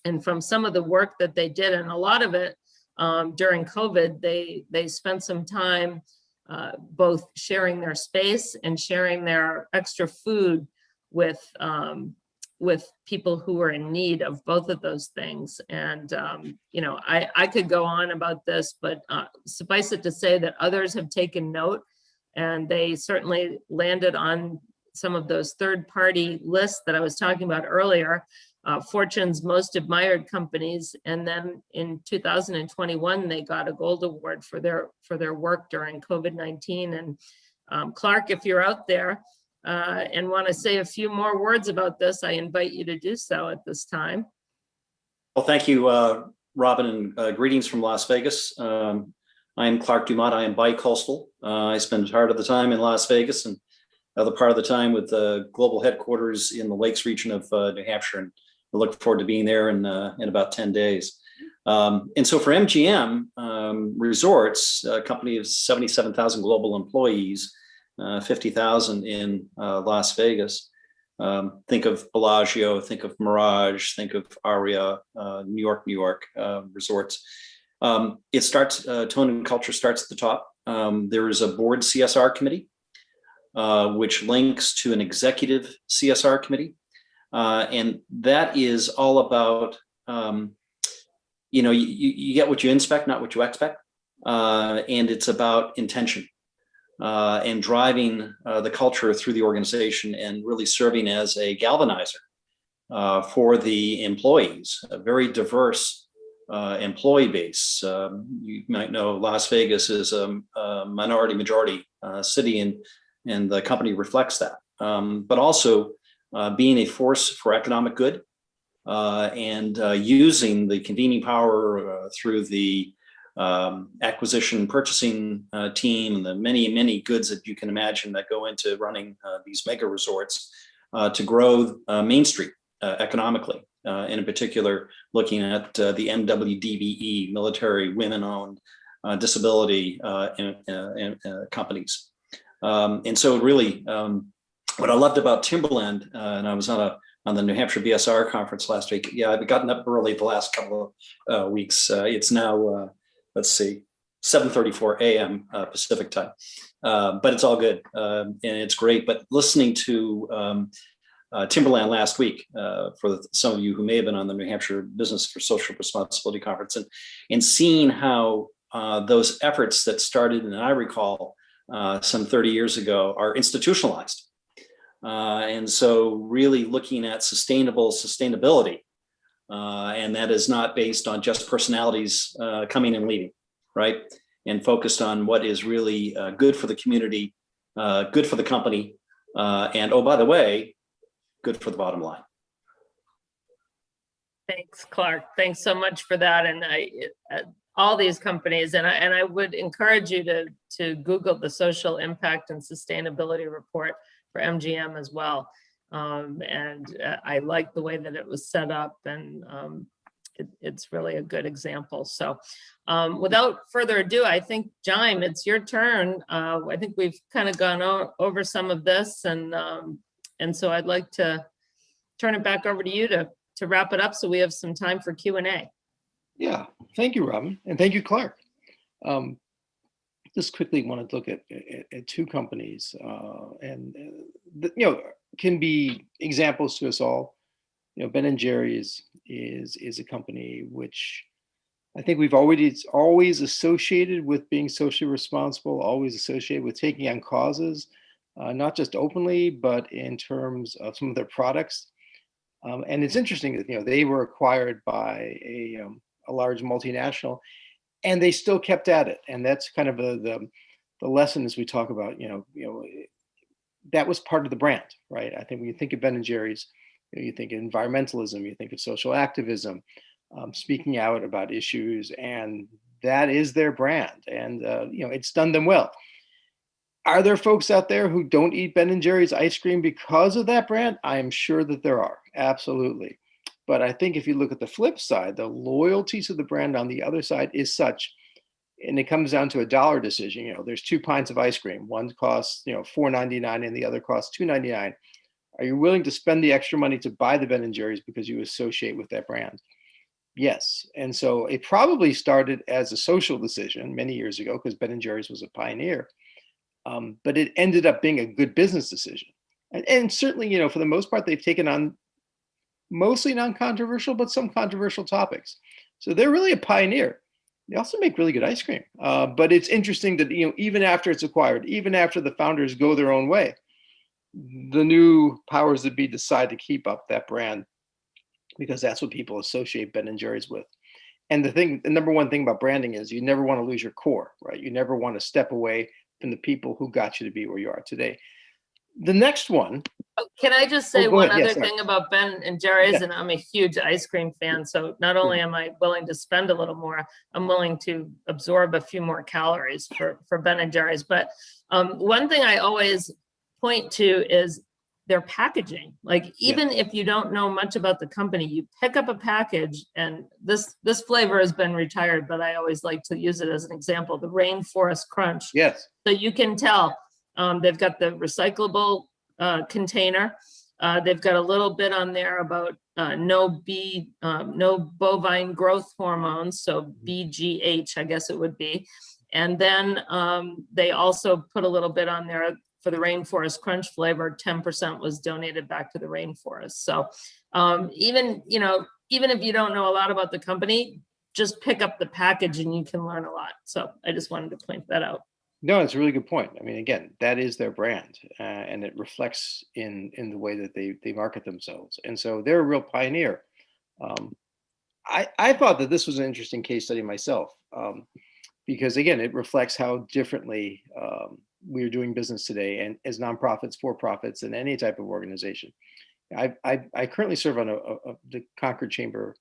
And from some of the work that they did, and a lot of it during COVID, they spent some time both sharing their space and sharing their extra food with people who are in need of both of those things. And, I could go on about this, but suffice it to say that others have taken note, and they certainly landed on some of those third-party lists that I was talking about earlier, Fortune's most admired companies. And then in 2021, they got a gold award for their work during COVID-19. And Clark, if you're out there and want to say a few more words about this, I invite you to do so at this time. Well, thank you, Robin, and greetings from Las Vegas. I am Clark Dumont. I am bi-coastal. I spend part of the time in Las Vegas and the other part of the time with the global headquarters in the Lakes region of New Hampshire. And I look forward to being there in about 10 days. And so for MGM Resorts, a company of 77,000 global employees, 50,000 in Las Vegas. Think of Bellagio, think of Mirage, think of Aria, New York resorts. It starts, tone and culture starts at the top. There is a board CSR committee, which links to an executive CSR committee. And that is all about, you get what you inspect, not what you expect. And it's about intention and driving the culture through the organization and really serving as a galvanizer for the employees, a very diverse employee base. You might know Las Vegas is a minority majority city, and the company reflects that. But also being a force for economic good and using the convening power through the acquisition purchasing team and the many goods that you can imagine that go into running these mega resorts to grow Main Street economically. And in particular, looking at the MWDVE, military women-owned disability companies. And so really, what I loved about Timberland, and I was on the New Hampshire BSR conference last week. Yeah, I've gotten up early the last couple of weeks. It's now, let's see, 7:34 a.m. Pacific time, but it's all good and it's great. But listening to Timberland last week, for some of you who may have been on the New Hampshire Business for Social Responsibility Conference, and seeing how those efforts that started, and I recall some 30 years ago, are institutionalized. And so really looking at sustainability, and that is not based on just personalities coming and leaving, right? And focused on what is really good for the community, good for the company, and oh, by the way, good for the bottom line. Thanks, Clark. Thanks so much for that. And all these companies, and I would encourage you to Google the social impact and sustainability report for MGM as well. And I like the way that it was set up, and it's really a good example. So without further ado, I think, Jayme, it's your turn. I think we've kind of gone over some of this, and so I'd like to turn it back over to you to wrap it up so we have some time for Q&A. Yeah, thank you, Robin, and thank you, Clark. Just quickly wanted to look at two companies, and can be examples to us all. Ben & Jerry's is a company which I think we've always associated with being socially responsible, always associated with taking on causes, not just openly, but in terms of some of their products. And it's interesting that they were acquired by a large multinational, and they still kept at it. And that's kind of the lesson as we talk about, that was part of the brand, right? I think when you think of Ben & Jerry's, you think of environmentalism, you think of social activism, speaking out about issues, and that is their brand. And, it's done them well. Are there folks out there who don't eat Ben & Jerry's ice cream because of that brand? I am sure that there are, absolutely. But I think if you look at the flip side, the loyalty to the brand on the other side is such, and it comes down to a dollar decision. There's 2 pints of ice cream. One costs, $4.99 and the other costs $2.99. Are you willing to spend the extra money to buy the Ben & Jerry's because you associate with that brand? Yes. And so it probably started as a social decision many years ago because Ben and Jerry's was a pioneer. But it ended up being a good business decision. And certainly, for the most part, they've taken on mostly non-controversial, but some controversial topics. So they're really a pioneer. They also make really good ice cream. But it's interesting that, even after it's acquired, even after the founders go their own way, the new powers that be decide to keep up that brand because that's what people associate Ben and Jerry's with. And the number one thing about branding is you never want to lose your core, right? You never want to step away from the people who got you to be where you are today. The next one. Can I just say go one ahead. other Yes, sorry. thing about Ben and Jerry's? Yeah. And I'm a huge ice cream fan. So not only am I willing to spend a little more, I'm willing to absorb a few more calories for Ben and Jerry's. But one thing I always point to is their packaging. Like, even if you don't know much about the company, you pick up a package, and this flavor has been retired, but I always like to use it as an example, the Rainforest Crunch. Yes. So you can tell they've got the recyclable container. They've got a little bit on there about no bovine growth hormones, so BGH, I guess it would be. And then they also put a little bit on there for the Rainforest Crunch flavor. 10% was donated back to the rainforest. So even if you don't know a lot about the company, just pick up the package and you can learn a lot. So I just wanted to point that out. No, it's a really good point. I mean, again, that is their brand, and it reflects in the way that they market themselves. And so they're a real pioneer. I thought that this was an interesting case study myself, because again, it reflects how differently we are doing business today, and as nonprofits, for-profits, and any type of organization. I currently serve on the Concord Chamber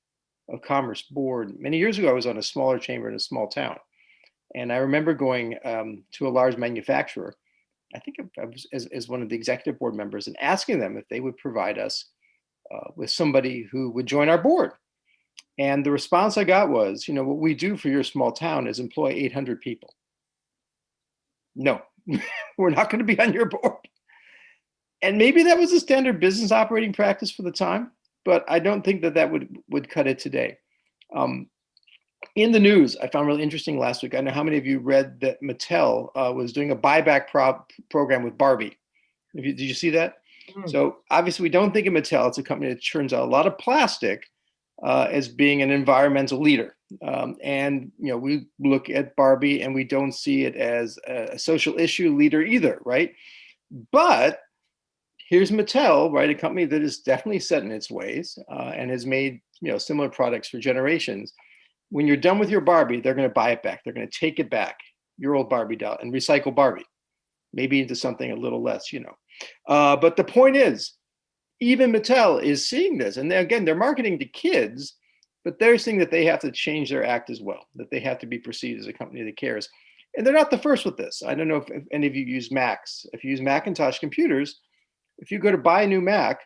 of Commerce board. Many years ago, I was on a smaller chamber in a small town. And I remember going to a large manufacturer, I think I was as one of the executive board members, and asking them if they would provide us with somebody who would join our board. And the response I got was, what we do for your small town is employ 800 people. No, we're not going to be on your board. And maybe that was a standard business operating practice for the time, but I don't think that would cut it today. In the news, I found really interesting last week. I know how many of you read that Mattel was doing a buyback program with Barbie. Did you see that? So obviously we don't think of Mattel. It's a company that churns out a lot of plastic as being an environmental leader. And we look at Barbie and we don't see it as a social issue leader either, right? But here's Mattel, right? A company that is definitely set in its ways and has made similar products for generations. When you're done with your Barbie, they're going to buy it back. They're going to take it back, your old Barbie doll, and recycle Barbie, maybe into something a little less, But the point is, even Mattel is seeing this. And again, they're marketing to kids, but they're seeing that they have to change their act as well, that they have to be perceived as a company that cares. And they're not the first with this. I don't know if any of you use Macs. If you use Macintosh computers, if you go to buy a new Mac,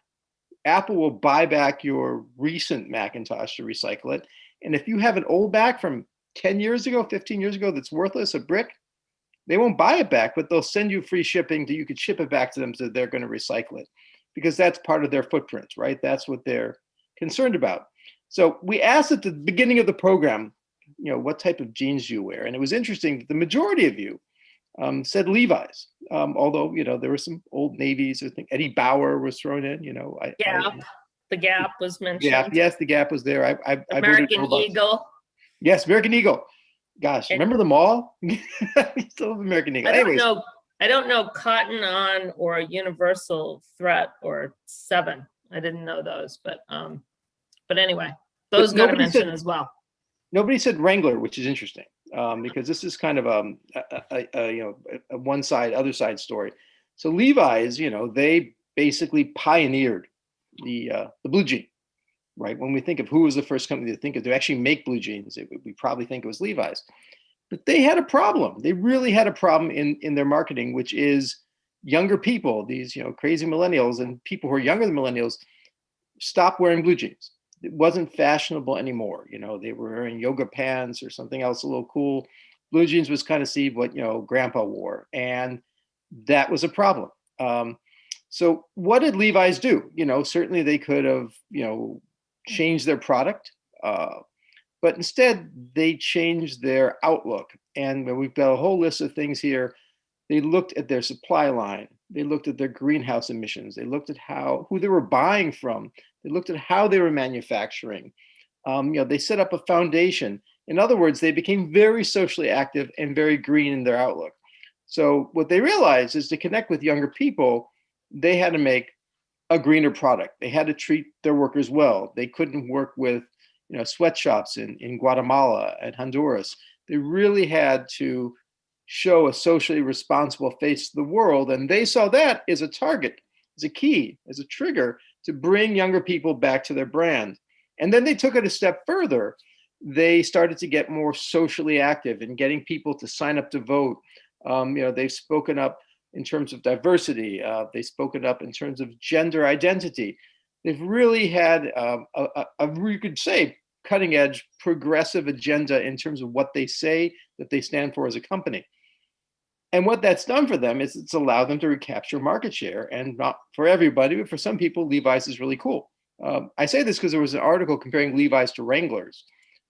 Apple will buy back your recent Macintosh to recycle it. And if you have an old Mac from 10 years ago, 15 years ago, that's worthless, a brick, they won't buy it back, but they'll send you free shipping you could ship it back to them so they're going to recycle it because that's part of their footprint, right? That's what they're concerned about. So we asked at the beginning of the program, what type of jeans do you wear? And it was interesting that the majority of you said Levi's, although, there were some Old Navies. I think Eddie Bauer was thrown in, The Gap was mentioned. Gap, yes, the Gap was there. American Eagle. Yes, American Eagle. Gosh, remember them all? You still have American Eagle. I don't know Cotton On or Universal Threat or Seven. I didn't know those, but anyway, those got to mention as well. Nobody said Wrangler, which is interesting because this is kind of a one side, other side story. So Levi's, they basically pioneered the blue jean, right? When we think of who was the first company to think of to actually make blue jeans, we probably think it was Levi's. But they had a problem. They really had a problem in their marketing, which is younger people, these crazy millennials and people who are younger than millennials, stop wearing blue jeans. It wasn't fashionable anymore. They were wearing yoga pants or something else a little cool. Blue jeans was kind of see what grandpa wore, and that was a problem. So what did Levi's do? Certainly they could have changed their product. but instead they changed their outlook. And we've got a whole list of things here. They looked at their supply line. They looked at their greenhouse emissions. They looked at who they were buying from. They looked at how they were manufacturing. They set up a foundation. In other words, they became very socially active and very green in their outlook. So what they realized is to connect with younger people, they had to make a greener product. They had to treat their workers well. They couldn't work with, sweatshops in Guatemala and Honduras. They really had to show a socially responsible face to the world. And they saw that as a target, as a key, as a trigger to bring younger people back to their brand. And then they took it a step further. They started to get more socially active in getting people to sign up to vote. They've spoken up in terms of diversity. They've spoken up in terms of gender identity. They've really had you could say, cutting edge, progressive agenda in terms of what they say that they stand for as a company. And what that's done for them is it's allowed them to recapture market share. And not for everybody, but for some people, Levi's is really cool. I say this because there was an article comparing Levi's to Wranglers.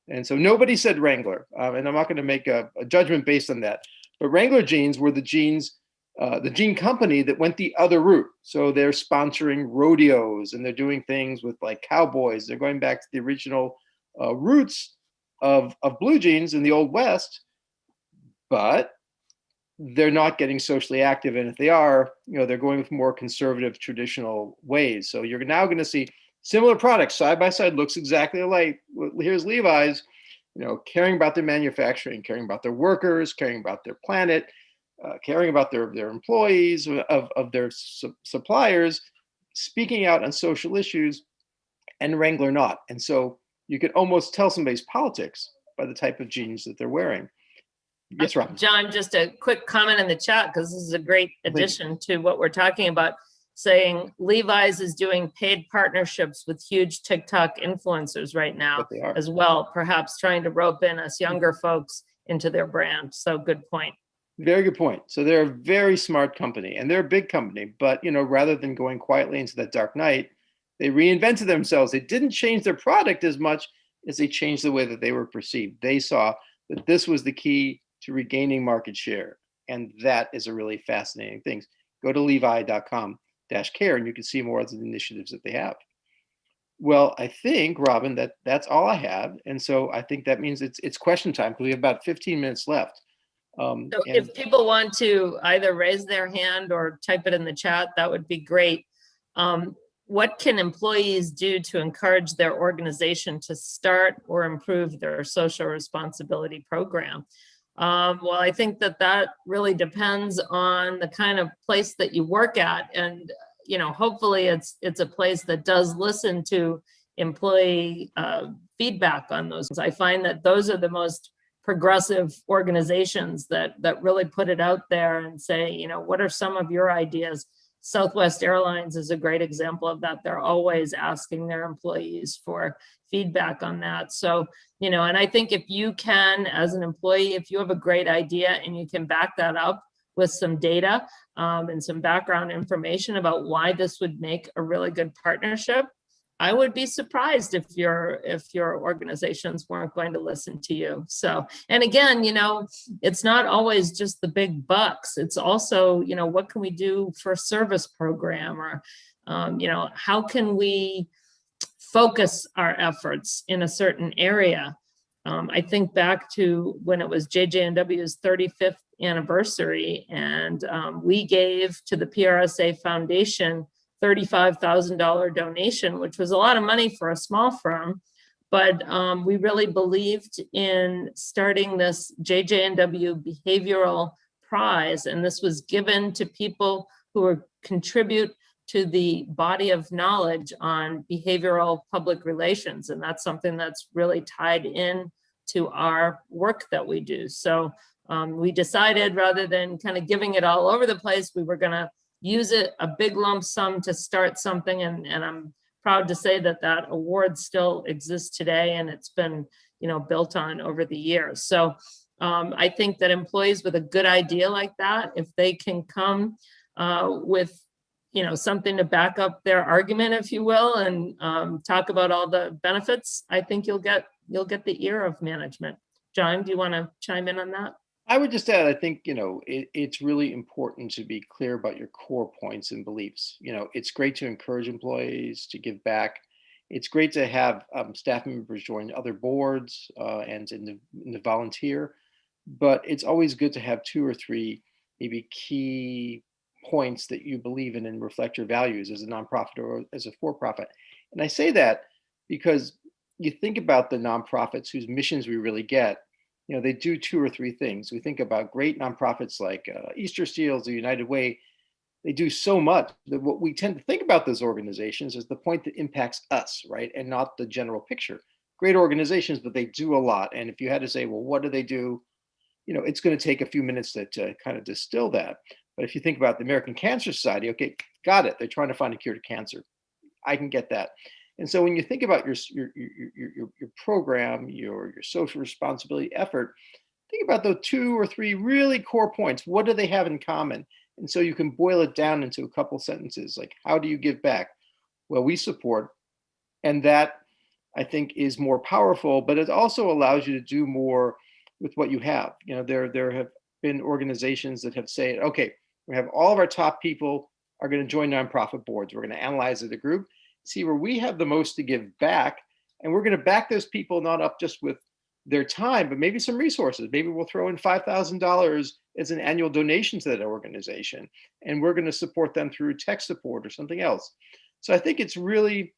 And so nobody said Wrangler, and I'm not going to make a judgment based on that. But Wrangler jeans were the jean company that went the other route. So they're sponsoring rodeos and they're doing things with like cowboys. They're going back to the original roots of blue jeans in the Old West, but they're not getting socially active. And if they are, they're going with more conservative, traditional ways. So you're now going to see similar products side by side, looks exactly alike. Here's Levi's, caring about their manufacturing, caring about their workers, caring about their planet, caring about their employees, of their suppliers, speaking out on social issues, and Wrangler not. And so you could almost tell somebody's politics by the type of jeans that they're wearing. Yes, Rob. John, just a quick comment in the chat, because this is a great addition to what we're talking about, saying Levi's is doing paid partnerships with huge TikTok influencers right now as well, perhaps trying to rope in us younger folks into their brand. So good point. Very good point. So they're a very smart company and they're a big company, but rather than going quietly into that dark night, they reinvented themselves. They didn't change their product as much as they changed the way that they were perceived. They saw that this was the key to regaining market share. And that is a really fascinating thing. Go to levi.com/care and you can see more of the initiatives that they have. Well, I think, Robin, that's all I have. And so I think that means it's question time because we have about 15 minutes left. So if people want to either raise their hand or type it in the chat, that would be great. What can employees do to encourage their organization to start or improve their social responsibility program? Well, I think that really depends on the kind of place that you work at. And, hopefully it's a place that does listen to employee feedback on those. I find that those are the most progressive organizations that really put it out there and say, what are some of your ideas? Southwest Airlines is a great example of that. They're always asking their employees for feedback on that. So, and I think if you can, as an employee, if you have a great idea and you can back that up with some data and some background information about why this would make a really good partnership, I would be surprised if your organizations weren't going to listen to you. So, and again, it's not always just the big bucks. It's also, what can we do for a service program, or, how can we focus our efforts in a certain area? I think back to when it was JJNW's 35th anniversary, and we gave to the PRSA Foundation $35,000 donation, which was a lot of money for a small firm, but we really believed in starting this JJNW Behavioral Prize, and this was given to people who would contribute to the body of knowledge on behavioral public relations, and that's something that's really tied in to our work that we do. So we decided, rather than kind of giving it all over the place, we were going to use it, a big lump sum, to start something. And I'm proud to say that award still exists today, and it's been, built on over the years. So I think that employees with a good idea like that, if they can come with, something to back up their argument, if you will, and talk about all the benefits, I think you'll get you'll get the ear of management. John, do you want to chime in on that? I would just add, I think, it's really important to be clear about your core points and beliefs. It's great to encourage employees to give back. It's great to have staff members join other boards and in the volunteer, but it's always good to have 2 or 3 maybe key points that you believe in and reflect your values as a nonprofit or as a for-profit. And I say that because you think about the nonprofits whose missions we really get. They do 2 or 3 things. We think about great nonprofits like Easter Seals, the United Way. They do so much that what we tend to think about those organizations is the point that impacts us, right? And not the general picture. Great organizations, but they do a lot. And if you had to say, well, what do they do? It's going to take a few minutes to kind of distill that. But if you think about the American Cancer Society, okay, got it. They're trying to find a cure to cancer. I can get that. And so when you think about your program, your social responsibility effort, think about those 2 or 3 really core points. What do they have in common? And so you can boil it down into a couple sentences, like, how do you give back? Well, we support. And that, I think, is more powerful, but it also allows you to do more with what you have. There have been organizations that have said, okay, we have all of our top people are going to join nonprofit boards. We're going to analyze as a group, see where we have the most to give back. And we're going to back those people not up just with their time, but maybe some resources. Maybe we'll throw in $5,000 as an annual donation to that organization. And we're going to support them through tech support or something else. So I think it's really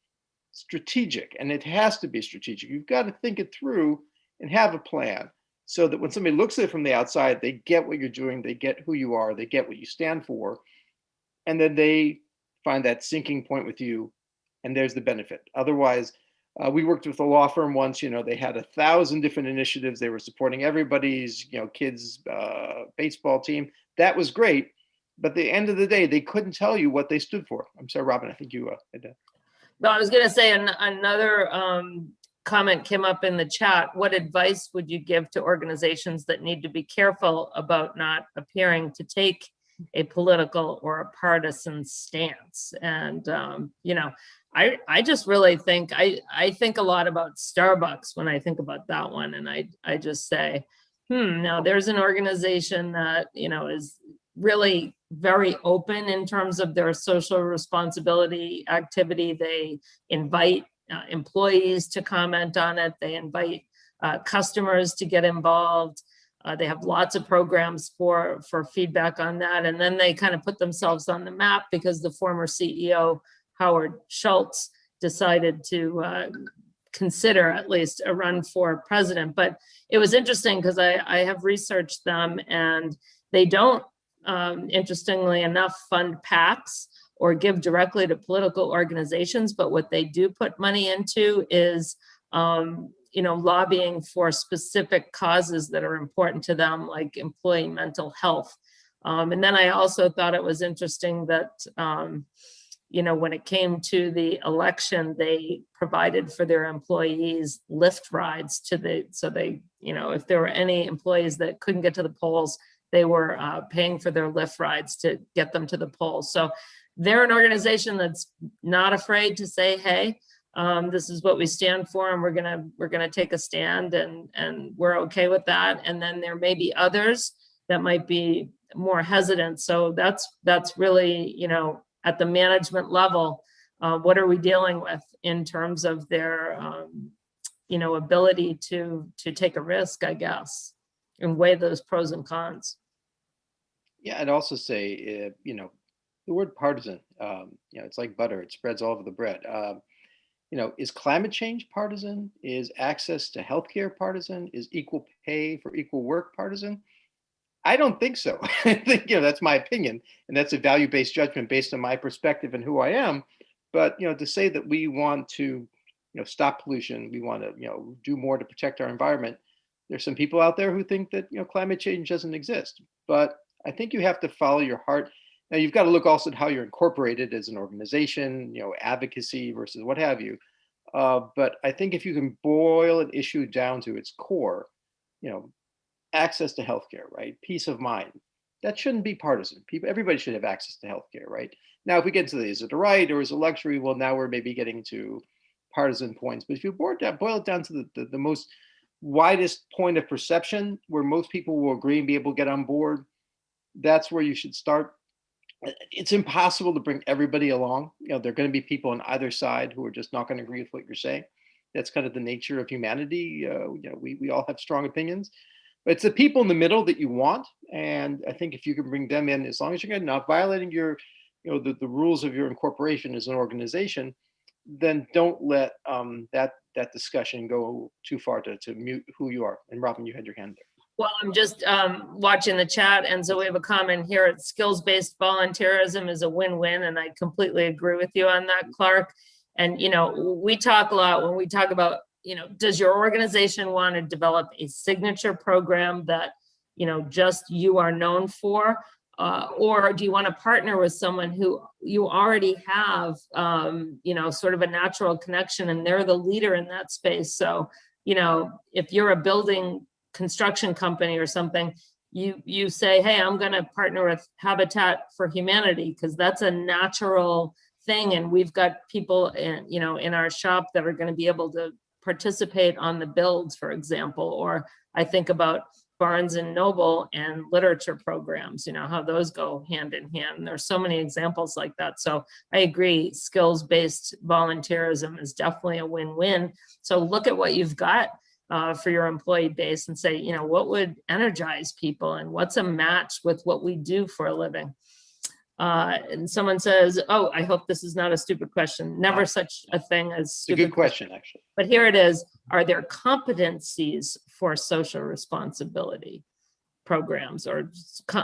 strategic, and it has to be strategic. You've got to think it through and have a plan so that when somebody looks at it from the outside, they get what you're doing, they get who you are, they get what you stand for, and then they find that sinking point with you, and there's the benefit. Otherwise, we worked with a law firm once. They had 1,000 different initiatives. They were supporting everybody's, kids' baseball team. That was great, but at the end of the day, they couldn't tell you what they stood for. I'm sorry, Robin. I think you had to. No, I was going to say another comment came up in the chat. What advice would you give to organizations that need to be careful about not appearing to take a political or a partisan stance? And, I just really think, I think a lot about Starbucks when I think about that one. And I just say, now there's an organization that, is really very open in terms of their social responsibility activity. They invite employees to comment on it. They invite customers to get involved. They have lots of programs for feedback on that. And then they kind of put themselves on the map because the former CEO, Howard Schultz, decided to consider at least a run for president. But it was interesting because I have researched them, and they don't, interestingly enough, fund PACs or give directly to political organizations. But what they do put money into is lobbying for specific causes that are important to them, like employee mental health. And then I also thought it was interesting that, when it came to the election, they provided for their employees lift rides so they, if there were any employees that couldn't get to the polls, they were paying for their lift rides to get them to the polls. So they're an organization that's not afraid to say, hey, this is what we stand for, and we're gonna take a stand, and we're okay with that. And then there may be others that might be more hesitant. So that's really, at the management level, what are we dealing with in terms of their ability to take a risk, I guess, and weigh those pros and cons. Yeah, I'd also say, the word partisan, it's like butter; it spreads all over the bread. Is climate change partisan? Is access to healthcare partisan? Is equal pay for equal work partisan? I don't think so. I think, that's my opinion, and that's a value-based judgment based on my perspective and who I am. But, to say that we want to, stop pollution, we want to, do more to protect our environment. There's some people out there who think that, climate change doesn't exist. But I think you have to follow your heart. Now, you've got to look also at how you're incorporated as an organization, advocacy versus what have you. But I think if you can boil an issue down to its core, access to healthcare, right? Peace of mind. That shouldn't be partisan. Everybody should have access to healthcare, right? Now, if we get to is it a right or is it a luxury? Well, now we're maybe getting to partisan points. But if you boil it down to the most widest point of perception where most people will agree and be able to get on board, that's where you should start. It's impossible to bring everybody along. There are going to be people on either side who are just not going to agree with what you're saying. That's kind of the nature of humanity. We all have strong opinions, but it's the people in the middle that you want. And I think if you can bring them in, as long as you're not violating your, the rules of your incorporation as an organization, then don't let that discussion go too far to mute who you are. And Robin, you had your hand there. Well, I'm just watching the chat, and so we have a comment here. It's skills-based volunteerism is a win-win, and I completely agree with you on that, Clark. And we talk a lot when we talk about, does your organization want to develop a signature program that just you are known for, or do you want to partner with someone who you already have, sort of a natural connection, and they're the leader in that space? So, if you're a building construction company or something, you say, hey, I'm going to partner with Habitat for Humanity because that's a natural thing, and we've got people in our shop that are going to be able to participate on the builds, for example. Or I think about Barnes and Noble and literature programs, how those go hand in hand. There's so many examples like that. So I agree, skills-based volunteerism is definitely a win-win. So look at what you've got for your employee base and say, what would energize people and what's a match with what we do for a living? And someone says, oh, I hope this is not a stupid question. Never such a thing as stupid. It's a good question, actually. But here it is. Are there competencies for social responsibility programs, or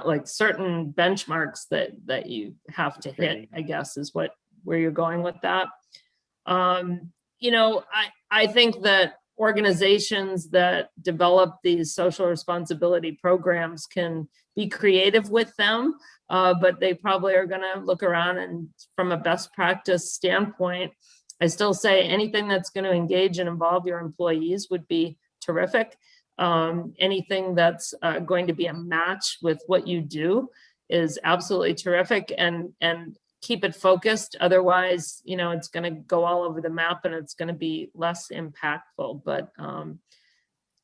like certain benchmarks that you have to hit, I guess, is where you're going with that? I think that organizations that develop these social responsibility programs can be creative with them, but they probably are going to look around, and from a best practice standpoint, I still say anything that's going to engage and involve your employees would be terrific. Anything that's going to be a match with what you do is absolutely terrific, and keep it focused. Otherwise, it's going to go all over the map and it's going to be less impactful. But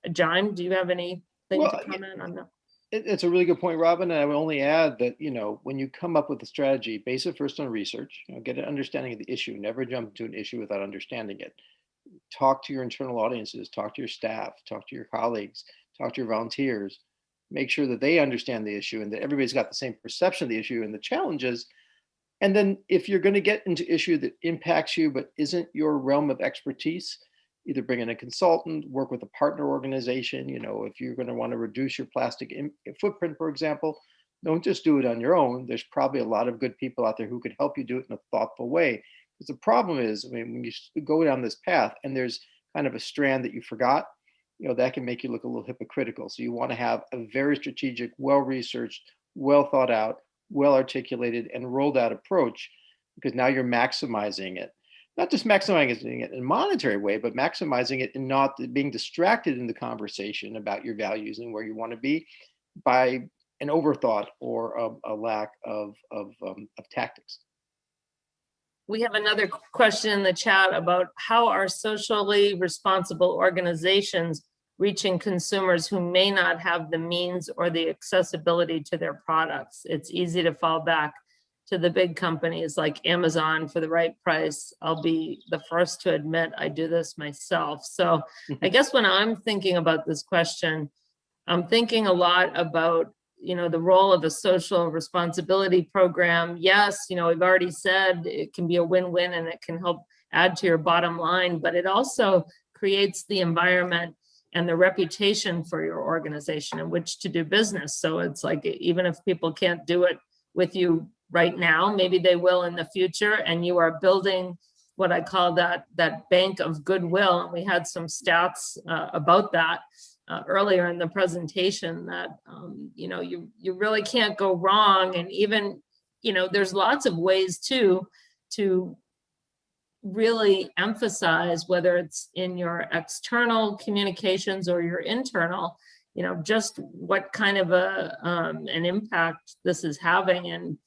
Jayme, do you have anything to comment on that? It's a really good point, Robin. And I would only add that, when you come up with a strategy, base it first on research, get an understanding of the issue, never jump into an issue without understanding it. Talk to your internal audiences, talk to your staff, talk to your colleagues, talk to your volunteers, make sure that they understand the issue and that everybody's got the same perception of the issue and the challenges. And then if you're going to get into issue that impacts you but isn't your realm of expertise, either bring in a consultant, work with a partner organization. If you're going to want to reduce your plastic footprint, for example, don't just do it on your own. There's probably a lot of good people out there who could help you do it in a thoughtful way. Because the problem is, when you go down this path and there's kind of a strand that you forgot, that can make you look a little hypocritical. So you want to have a very strategic, well-researched, well thought out, well-articulated and rolled out approach, because now you're maximizing it. Not just maximizing it in a monetary way, but maximizing it in not being distracted in the conversation about your values and where you want to be by an overthought or a lack of tactics. We have another question in the chat about how are socially responsible organizations reaching consumers who may not have the means or the accessibility to their products. It's easy to fall back to the big companies like Amazon for the right price. I'll be the first to admit I do this myself. So I guess when I'm thinking about this question, I'm thinking a lot about, the role of a social responsibility program. Yes, we've already said it can be a win-win and it can help add to your bottom line, but it also creates the environment and the reputation for your organization in which to do business. So it's like, even if people can't do it with you right now, maybe they will in the future, and you are building what I call that bank of goodwill. And we had some stats about that earlier in the presentation that, you really can't go wrong. And even, there's lots of ways to really emphasize, whether it's in your external communications or your internal, just what kind of an impact this is having. And,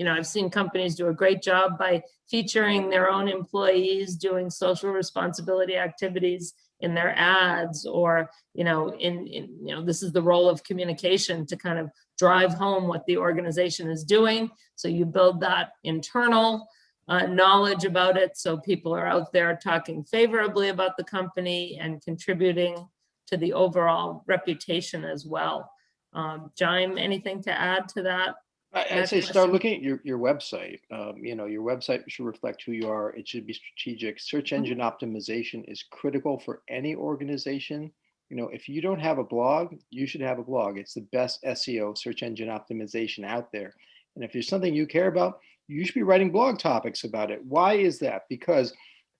I've seen companies do a great job by featuring their own employees doing social responsibility activities in their ads, or, this is the role of communication to kind of drive home what the organization is doing. So you build that internal knowledge about it, so people are out there talking favorably about the company and contributing to the overall reputation as well. Jayme, anything to add to that? I'd say start looking at your website. Your website should reflect who you are. It should be strategic. Search engine optimization is critical for any organization. If you don't have a blog, you should have a blog. It's the best SEO, search engine optimization out there. And if there's something you care about, you should be writing blog topics about it. Why is that? Because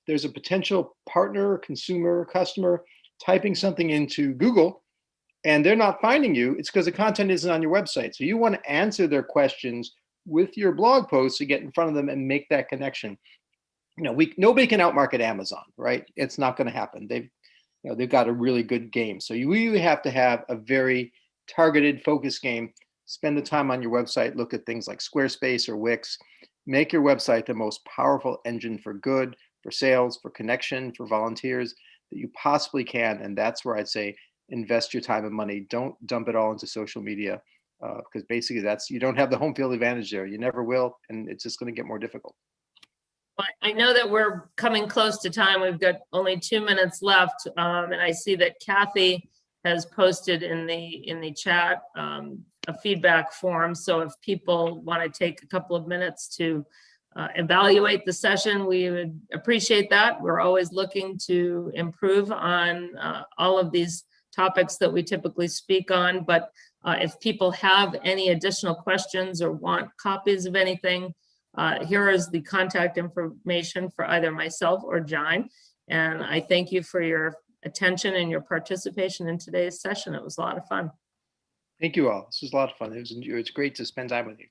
there's a potential partner, consumer, customer typing something into Google and they're not finding you. It's because the content isn't on your website. So you want to answer their questions with your blog posts to get in front of them and make that connection. Nobody can outmarket Amazon, right? It's not going to happen. They've got a really good game. So you really have to have a very targeted focus game. Spend the time on your website, look at things like Squarespace or Wix. Make your website the most powerful engine for good, for sales, for connection, for volunteers that you possibly can. And that's where I'd say invest your time and money. Don't dump it all into social media, because basically you don't have the home field advantage there. You never will, and it's just going to get more difficult. I know that we're coming close to time. We've got only 2 minutes left, and I see that Kathy has posted in the chat a feedback form. So if people want to take a couple of minutes to evaluate the session, we would appreciate that. We're always looking to improve on all of these topics that we typically speak on. But if people have any additional questions or want copies of anything, here is the contact information for either myself or Jayme. And I thank you for your attention and your participation in today's session. It was a lot of fun. Thank you all. This was a lot of fun. It's great to spend time with you.